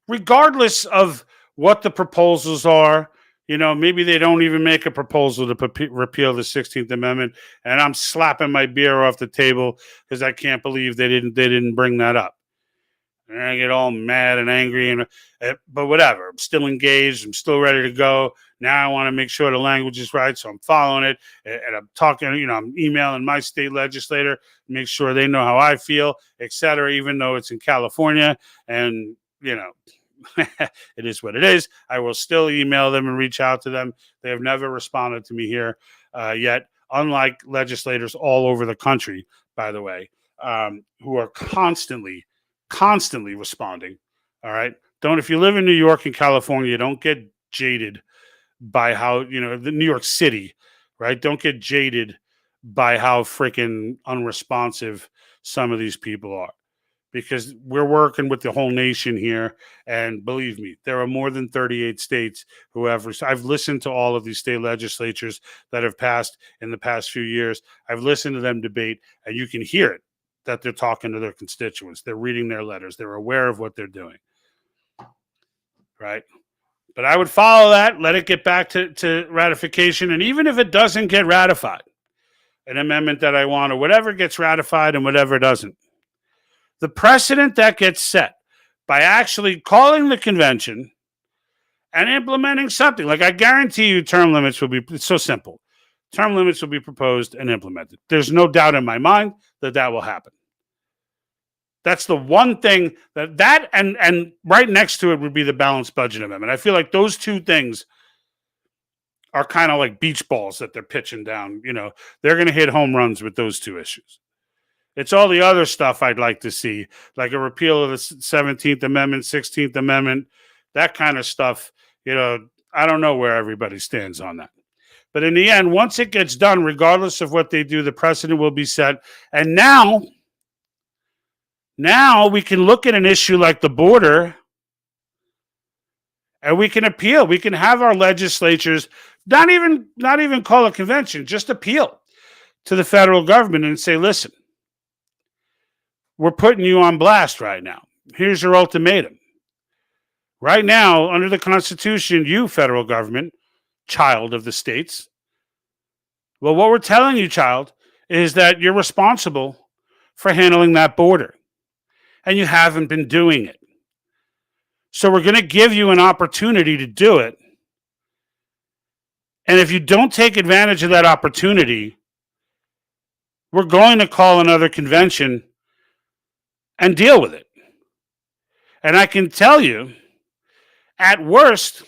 regardless of what the proposals are, maybe they don't even make a proposal to repeal the 16th Amendment, and I'm slapping my beer off the table because I can't believe they didn't bring that up. And I get all mad and angry, but whatever. I'm still engaged. I'm still ready to go. Now I want to make sure the language is right, so I'm following it, and I'm talking. I'm emailing my state legislator, make sure they know how I feel, etc. Even though it's in California, and it is what it is. I will still email them and reach out to them. They have never responded to me here yet, unlike legislators all over the country, by the way, who are constantly responding. All right. If you live in New York and California, don't get jaded by how, the New York City, right? Don't get jaded by how freaking unresponsive some of these people are, because we're working with the whole nation here. And believe me, there are more than 38 states who I've listened to all of these state legislatures that have passed in the past few years. I've listened to them debate, and you can hear it. that they're talking to their constituents. They're reading their letters. They're aware of what they're doing. Right? But I would follow that, let it get back to ratification. And even if it doesn't get ratified, an amendment that I want or whatever gets ratified and whatever doesn't, the precedent that gets set by actually calling the convention and implementing something, like I guarantee you term limits will be, it's so simple. Term limits will be proposed and implemented. There's no doubt in my mind that that will happen. That's the one thing that and right next to it would be the balanced budget amendment. I feel like those two things are kind of like beach balls that they're pitching down. You know, they're going to hit home runs with those two issues. It's all the other stuff I'd like to see, like a repeal of the 17th Amendment, 16th Amendment, that kind of stuff. You know, I don't know where everybody stands on that. But in the end, once it gets done, regardless of what they do, the precedent will be set. And now we can look at an issue like the border and we can appeal. We can have our legislatures not even call a convention, just appeal to the federal government and say, listen, we're putting you on blast right now. Here's your ultimatum. Right now, under the Constitution, you, federal government, child of the states, well, what we're telling you, child, is that you're responsible for handling that border. And you haven't been doing it. So we're going to give you an opportunity to do it. And if you don't take advantage of that opportunity, we're going to call another convention and deal with it. And I can tell you, at worst,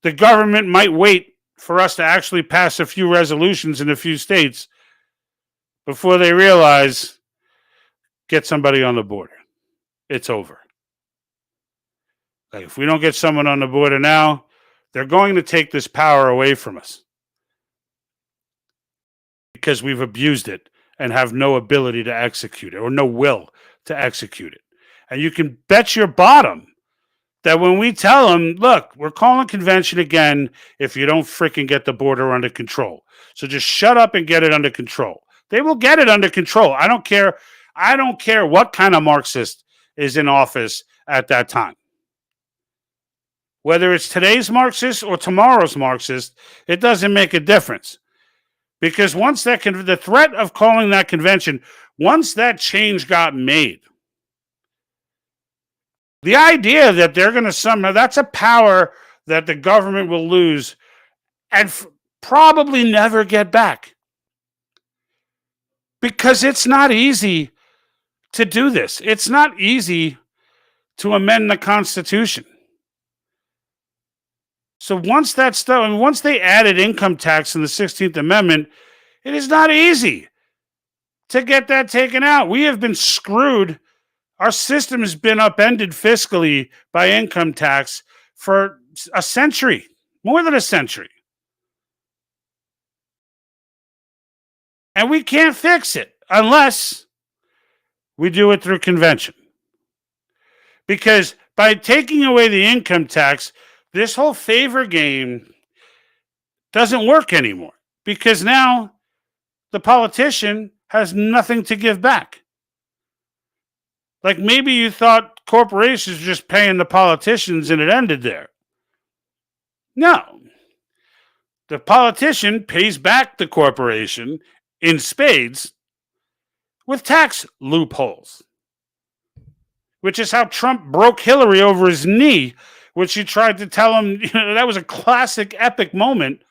the government might wait for us to actually pass a few resolutions in a few states before they realize, get somebody on the border. It's over. Like if we don't get someone on the border now, they're going to take this power away from us because we've abused it and have no ability to execute it or no will to execute it. And you can bet your bottom that when we tell them, look, we're calling convention again if you don't freaking get the border under control. So just shut up and get it under control. They will get it under control. I don't care what kind of Marxist is in office at that time. Whether it's today's Marxist or tomorrow's Marxist, it doesn't make a difference. Because once the threat of calling that convention, once that change got made, the idea that they're going to somehow, that's a power that the government will lose and probably never get back. Because it's not easy to do this. It's not easy to amend the Constitution. So once that's done, once they added income tax in the 16th Amendment, it is not easy to get that taken out. We have been screwed. Our system has been upended fiscally by income tax for a century, more than a century. And we can't fix it unless we do it through convention. Because by taking away the income tax, this whole favor game doesn't work anymore. Because now the politician has nothing to give back. Like maybe you thought corporations were just paying the politicians and it ended there. No. The politician pays back the corporation in spades with tax loopholes. Which is how Trump broke Hillary over his knee, which she tried to tell him, that was a classic epic moment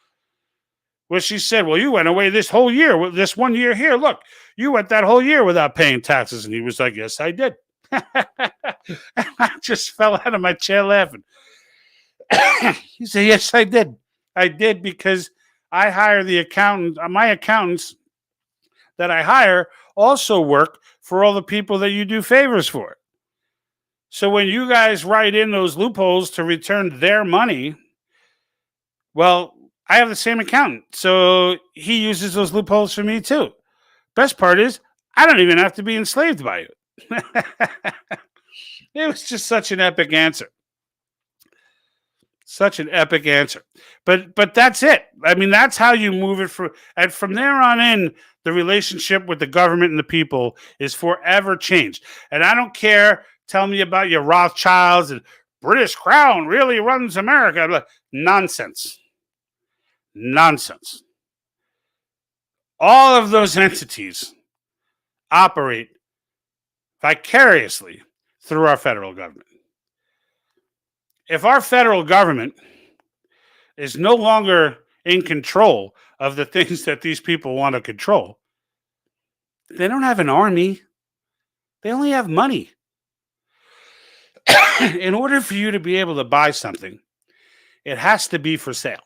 where she said, well, you went away this whole year, this 1 year here. Look, you went that whole year without paying taxes. And he was like, yes, I did. I just fell out of my chair laughing. He said, yes, I did. I did because I hire the accountant. My accountants that I hire also work for all the people that you do favors for. So when you guys write in those loopholes to return their money, well, I have the same accountant. So he uses those loopholes for me too. Best part is I don't even have to be enslaved by you. It was just such an epic answer. Such an epic answer. But that's it. I mean, that's how you move it and from there on in, the relationship with the government and the people is forever changed. And I don't care. Tell me about your Rothschilds and British Crown really runs America. Nonsense. Nonsense. All of those entities operate vicariously through our federal government. If our federal government is no longer in control of the things that these people want to control, they don't have an army. They only have money. In order for you to be able to buy something, it has to be for sale.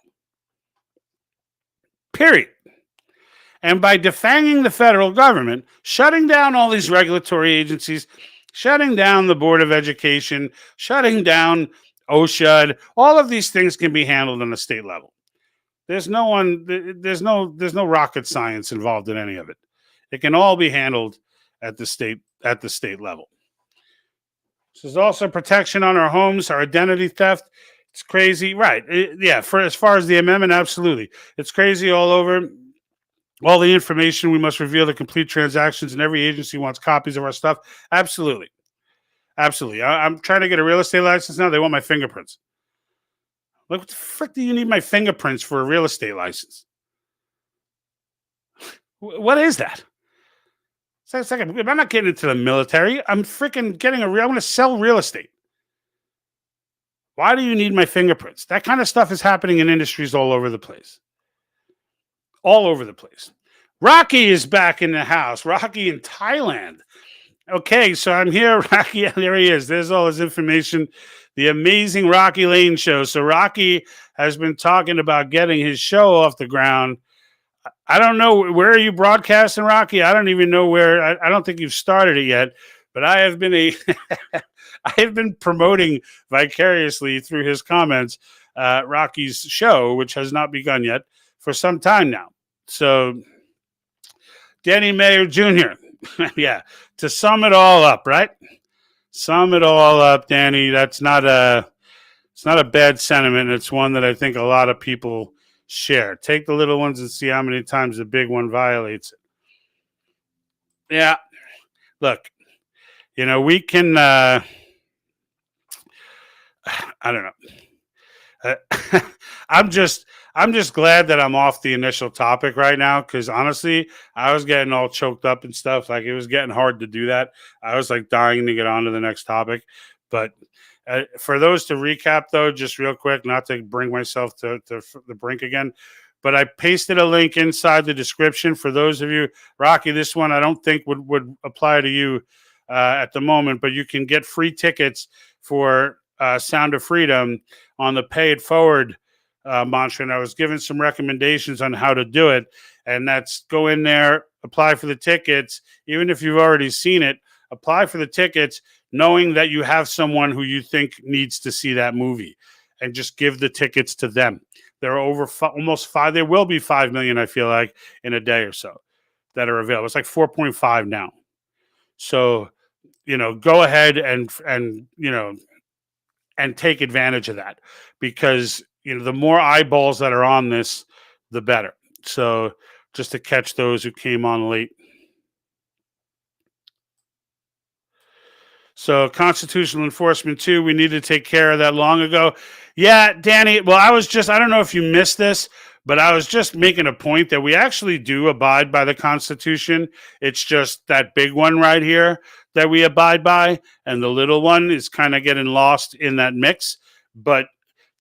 Period. And by defanging the federal government, shutting down all these regulatory agencies, shutting down the Board of Education, shutting down OSHA, all of these things can be handled on the state level. There's no rocket science involved in any of it. It can all be handled at the state level. There's also protection on our homes, our identity theft. It's crazy, right? For as far as the amendment, absolutely, it's crazy all over. All the information, we must reveal the complete transactions, and every agency wants copies of our stuff. Absolutely. Absolutely. I'm trying to get a real estate license now. They want my fingerprints. Like, what the frick do you need my fingerprints for a real estate license? What is that? Second, I'm not getting into the military. I'm freaking getting I'm going to sell real estate. Why do you need my fingerprints? That kind of stuff is happening in industries all over the place. All over the place. Rocky is back in the house. Rocky in Thailand. Okay, so I'm here. Rocky, there he is. There's all his information. The amazing Rocky Lane show. So Rocky has been talking about getting his show off the ground. I don't know, where are you broadcasting, Rocky? I don't even know where. I don't think you've started it yet. But I have been I have been promoting vicariously through his comments Rocky's show, which has not begun yet, for some time now. So, Danny Mayer Jr. Yeah, to sum it all up, right? Sum it all up, Danny. It's not a bad sentiment. It's one that I think a lot of people share. Take the little ones and see how many times the big one violates it. Yeah, look, we can. I don't know. I'm just glad that I'm off the initial topic right now, because honestly, I was getting all choked up and stuff. Like, it was getting hard to do that. I was like dying to get on to the next topic. But for those to recap, though, just real quick, not to bring myself to the brink again, but I pasted a link inside the description for those of you. Rocky, this one I don't think would apply to you at the moment, but you can get free tickets for Sound of Freedom on the Pay It Forward mantra, and I was given some recommendations on how to do it, and that's go in there, apply for the tickets. Even if you've already seen it, apply for the tickets, knowing that you have someone who you think needs to see that movie, and just give the tickets to them. There are over almost 5. There will be 5 million, I feel like, in a day or so that are available. It's like 4.5 now. So, go ahead and take advantage of that, because the more eyeballs that are on this, the better. So, just to catch those who came on late. So, constitutional enforcement too, we needed to take care of that long ago. Yeah, Danny, well, I don't know if you missed this, but I was just making a point that we actually do abide by the Constitution. It's just that big one right here that we abide by, and the little one is kind of getting lost in that mix. But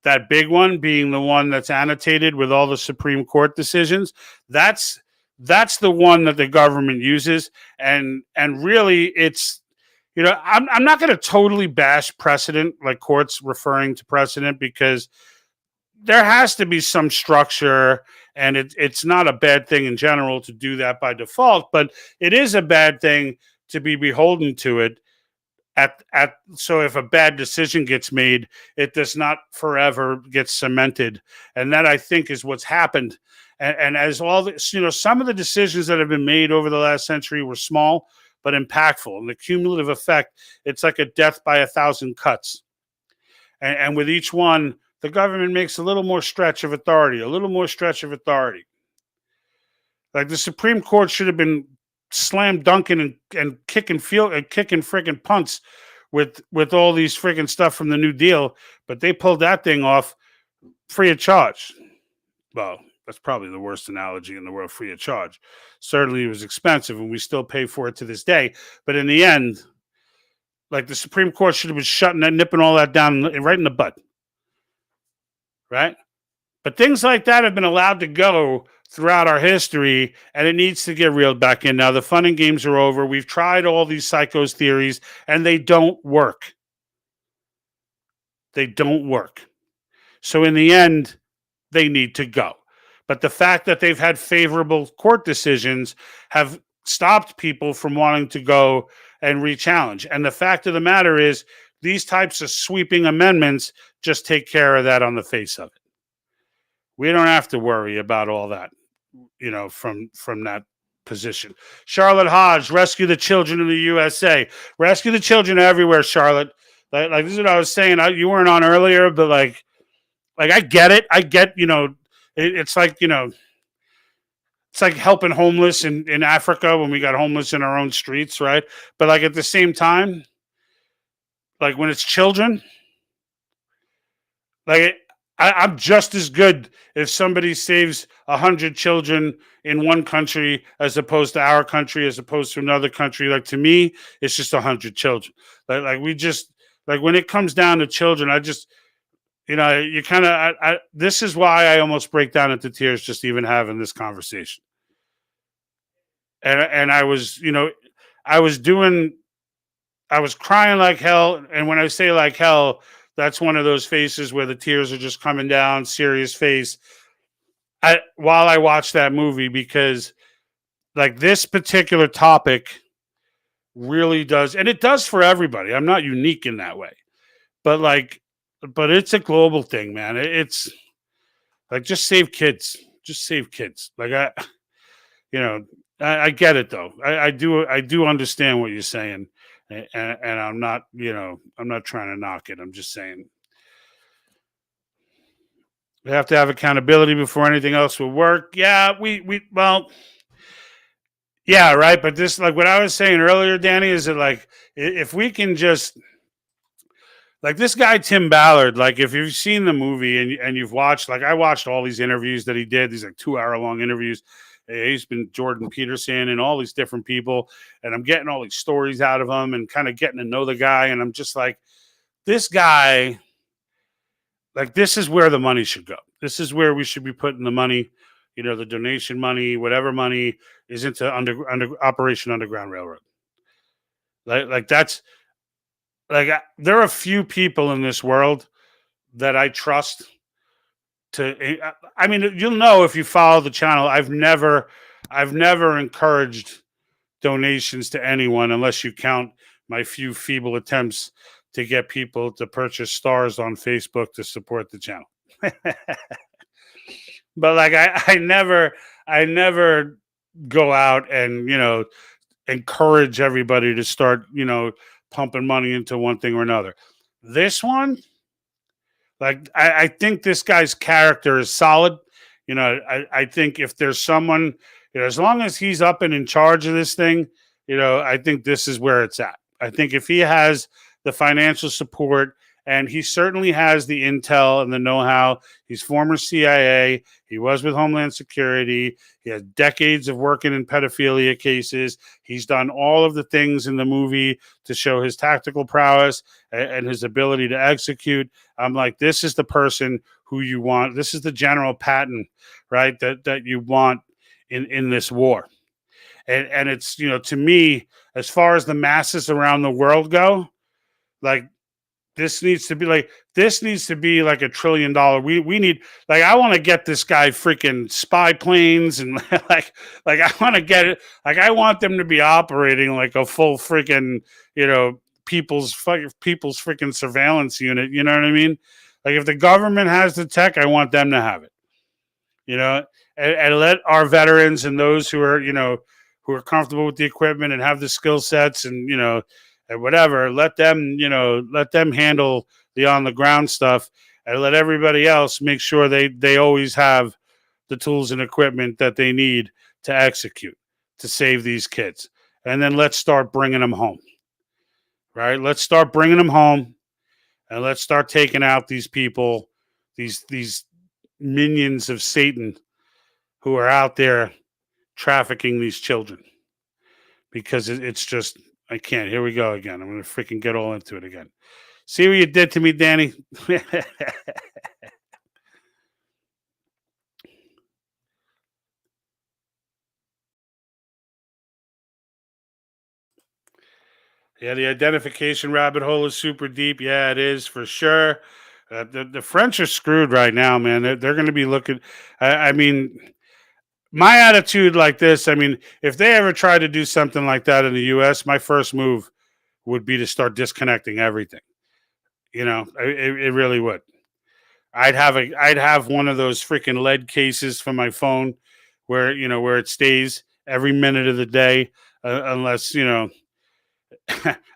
that big one being the one that's annotated with all the Supreme Court decisions, that's the one that the government uses. And really, it's, I'm not going to totally bash precedent, like courts referring to precedent, because there has to be some structure, and it's not a bad thing in general to do that by default, but it is a bad thing to be beholden to it. So if a bad decision gets made, it does not forever get cemented. And that, I think, is what's happened. And as all this, some of the decisions that have been made over the last century were small but impactful. And the cumulative effect, it's like a death by 1,000 cuts. And with each one, the government makes a little more stretch of authority, Like the Supreme Court should have been slam dunking and kicking freaking punts with all these freaking stuff from the New Deal, but they pulled that thing off free of charge. Well, that's probably the worst analogy in the world, free of charge. Certainly it was expensive and we still pay for it to this day. But in the end, like the Supreme Court should have been nipping all that down right in the butt. Right? But things like that have been allowed to go throughout our history, and it needs to get reeled back in. Now, the fun and games are over. We've tried all these psychos theories, and they don't work. They don't work. So in the end, they need to go. But the fact that they've had favorable court decisions have stopped people from wanting to go and re-challenge. And the fact of the matter is, these types of sweeping amendments just take care of that on the face of it. We don't have to worry about all that, from that position. Charlotte Hodge, rescue the children in the USA. Rescue the children everywhere, Charlotte. Like this is what I was saying. You weren't on earlier, but like I get it. I get, it's like, it's like helping homeless in Africa when we got homeless in our own streets, right? But like at the same time, like when it's children, like I'm just as good if somebody saves 100 children in one country as opposed to our country, as opposed to another country. Like to me, it's just 100 children. Like we just, like when it comes down to children, I just, you kind of, this is why I almost break down into tears just even having this conversation. And I was, I was crying like hell. And when I say like hell, that's one of those faces where the tears are just coming down, serious face. While I watched that movie, because like this particular topic really does, and it does for everybody. I'm not unique in that way, but it's a global thing, man. It's like, just save kids, Like I get it though. I do understand what you're saying. And I'm not, I'm not trying to knock it. I'm just saying we have to have accountability before anything else will work. Yeah, well, yeah, right. But this, like what I was saying earlier, Danny, is that like if we can just, like this guy Tim Ballard, like if you've seen the movie and you've watched, like I watched all these interviews that he did, these like 2-hour-long interviews. He's been Jordan Peterson and all these different people, and I'm getting all these stories out of him and kind of getting to know the guy. And I'm just like, this guy, like, this is where the money should go. This is where we should be putting the money, the donation money, whatever money is into under Operation Underground Railroad. Like that's like, there are a few people in this world that I trust. I mean, you'll know if you follow the channel. I've never encouraged donations to anyone unless you count my few feeble attempts to get people to purchase stars on Facebook to support the channel. But like I never go out and encourage everybody to start pumping money into one thing or another. This one, like, I think this guy's character is solid. I think if there's someone, as long as he's up and in charge of this thing, I think this is where it's at. I think if he has the financial support, and he certainly has the intel and the know-how. He's former CIA. He was with Homeland Security. He has decades of working in pedophilia cases. He's done all of the things in the movie to show his tactical prowess and his ability to execute. I'm like, this is the person who you want. This is the General Patton, right, that you want in this war. And it's, to me, as far as the masses around the world go, like, this needs to be like $1 trillion. We need, like, I want to get this guy freaking spy planes and like I want to get it. Like, I want them to be operating like a full freaking, people's freaking surveillance unit. You know what I mean? Like, if the government has the tech, I want them to have it, and let our veterans and those who are, who are comfortable with the equipment and have the skill sets and, and whatever, let them handle the on the ground stuff. and let everybody else make sure they always have the tools and equipment that they need to execute, to save these kids. And then let's start bringing them home, right? Let's start bringing them home, and let's start taking out these people, these minions of Satan who are out there trafficking these children. Because it's just, I can't. Here we go again. I'm going to freaking get all into it again. See what you did to me, Danny? Yeah, the identification rabbit hole is super deep. Yeah, it is for sure. The French are screwed right now, man. They're going to be looking. I mean, my attitude like this. I mean, if they ever try to do something like that in the U.S., my first move would be to start disconnecting everything. You know, it really would. I'd have one of those freaking lead cases for my phone, where where it stays every minute of the day, unless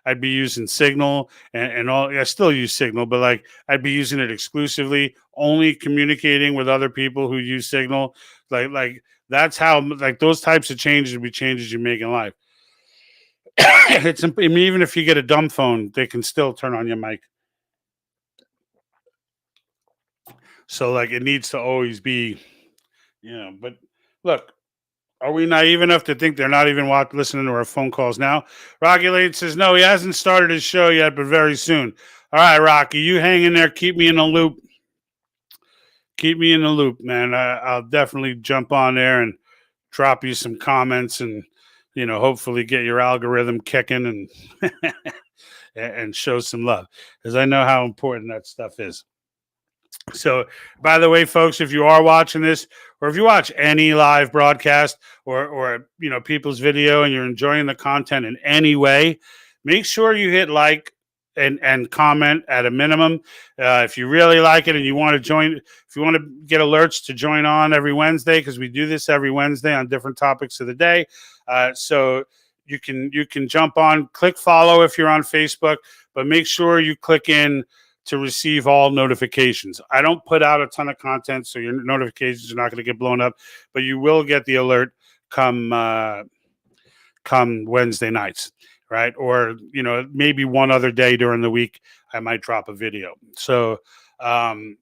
I'd be using Signal and all. I still use Signal, but like I'd be using it exclusively, only communicating with other people who use Signal. Like that's how, like, those types of changes would be changes you make in life. I mean, even if you get a dumb phone, they can still turn on your mic. So like it needs to always be, but look, are we naive enough to think they're not even listening to our phone calls now? Rocky Lane says, no, he hasn't started his show yet, but very soon. All right, Rocky, you hang in there. Keep me in the loop. Keep me in the loop, man. I'll definitely jump on there and drop you some comments and, hopefully get your algorithm kicking and and show some love, because I know how important that stuff is. So, by the way, folks, if you are watching this, or if you watch any live broadcast or people's video and you're enjoying the content in any way, make sure you hit like and comment at a minimum. If you really like it and you want to join, if you want to get alerts to join on every Wednesday, because we do this every Wednesday on different topics of the day. So you can jump on, click follow if you're on Facebook, but make sure you click in to receive all notifications. I don't put out a ton of content, so your notifications are not going to get blown up, but you will get the alert come Wednesday nights, right? Or maybe one other day during the week, I might drop a video. So, and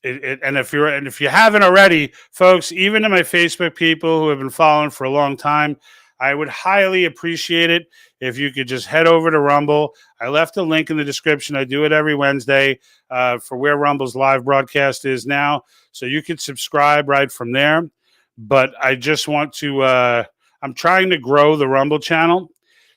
if you haven't already, folks, even to my Facebook people who have been following for a long time, I would highly appreciate it if you could just head over to Rumble. I left a link in the description. I do it every Wednesday for where Rumble's live broadcast is now. So you can subscribe right from there. But I just want to, I'm trying to grow the Rumble channel.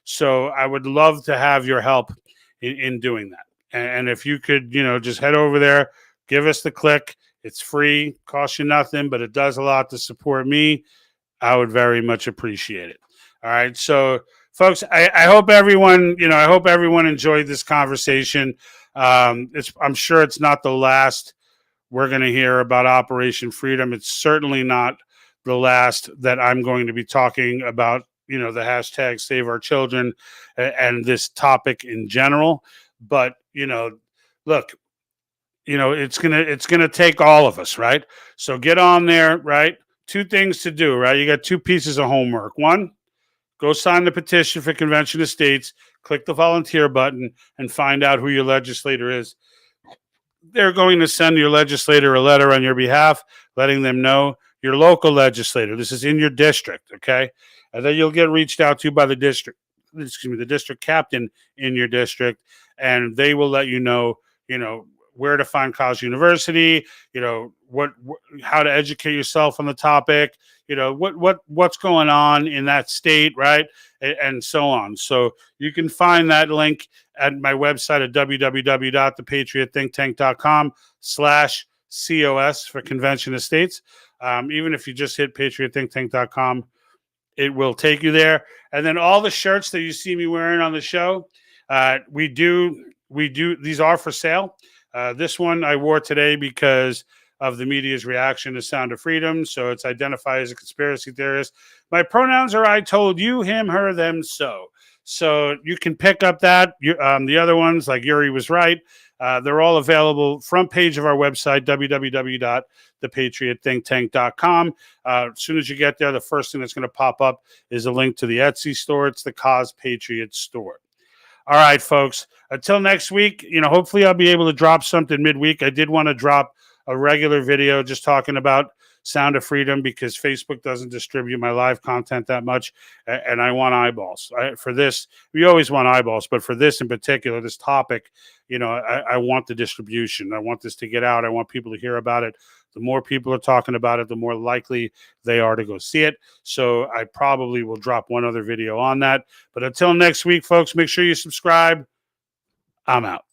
So I would love to have your help in doing that. And if you could, just head over there, give us the click. It's free, costs you nothing, but it does a lot to support me. I would very much appreciate it. All right. So, folks, I hope everyone, I hope everyone enjoyed this conversation. I'm sure it's not the last we're going to hear about Operation Freedom. It's certainly not the last that I'm going to be talking about, the hashtag Save Our Children and this topic in general. But, look, it's gonna take all of us, right? So get on there, right? Two things to do, right? You got two pieces of homework. One, go sign the petition for Convention of States, click the volunteer button, and find out who your legislator is. They're going to send your legislator a letter on your behalf, letting them know your local legislator. This is in your district, okay? And then you'll get reached out to by the district captain in your district, and they will let you know, where to find College University, how to educate yourself on the topic, what's going on in that state, right? And so on. So you can find that link at my website at www.thepatriotthinktank.com/COS for Convention of States. Even if you just hit patriotthinktank.com, it will take you there. And then all the shirts that you see me wearing on the show, we do, these are for sale. This one I wore today because of the media's reaction to Sound of Freedom. So it's identified as a conspiracy theorist. My pronouns are I told you, him, her, them, so. So you can pick up that. The other ones, like Yuri was right, they're all available. Front page of our website, www.thepatriotthinktank.com. As soon as you get there, the first thing that's going to pop up is a link to the Etsy store. It's the Cause Patriot store. All right, folks. Until next week, hopefully I'll be able to drop something midweek. I did want to drop a regular video just talking about Sound of Freedom because Facebook doesn't distribute my live content that much, and I want eyeballs. For this, we always want eyeballs, but for this in particular, this topic, I want the distribution. I want this to get out. I want people to hear about it. The more people are talking about it, the more likely they are to go see it. So I probably will drop one other video on that. But until next week, folks, make sure you subscribe. I'm out.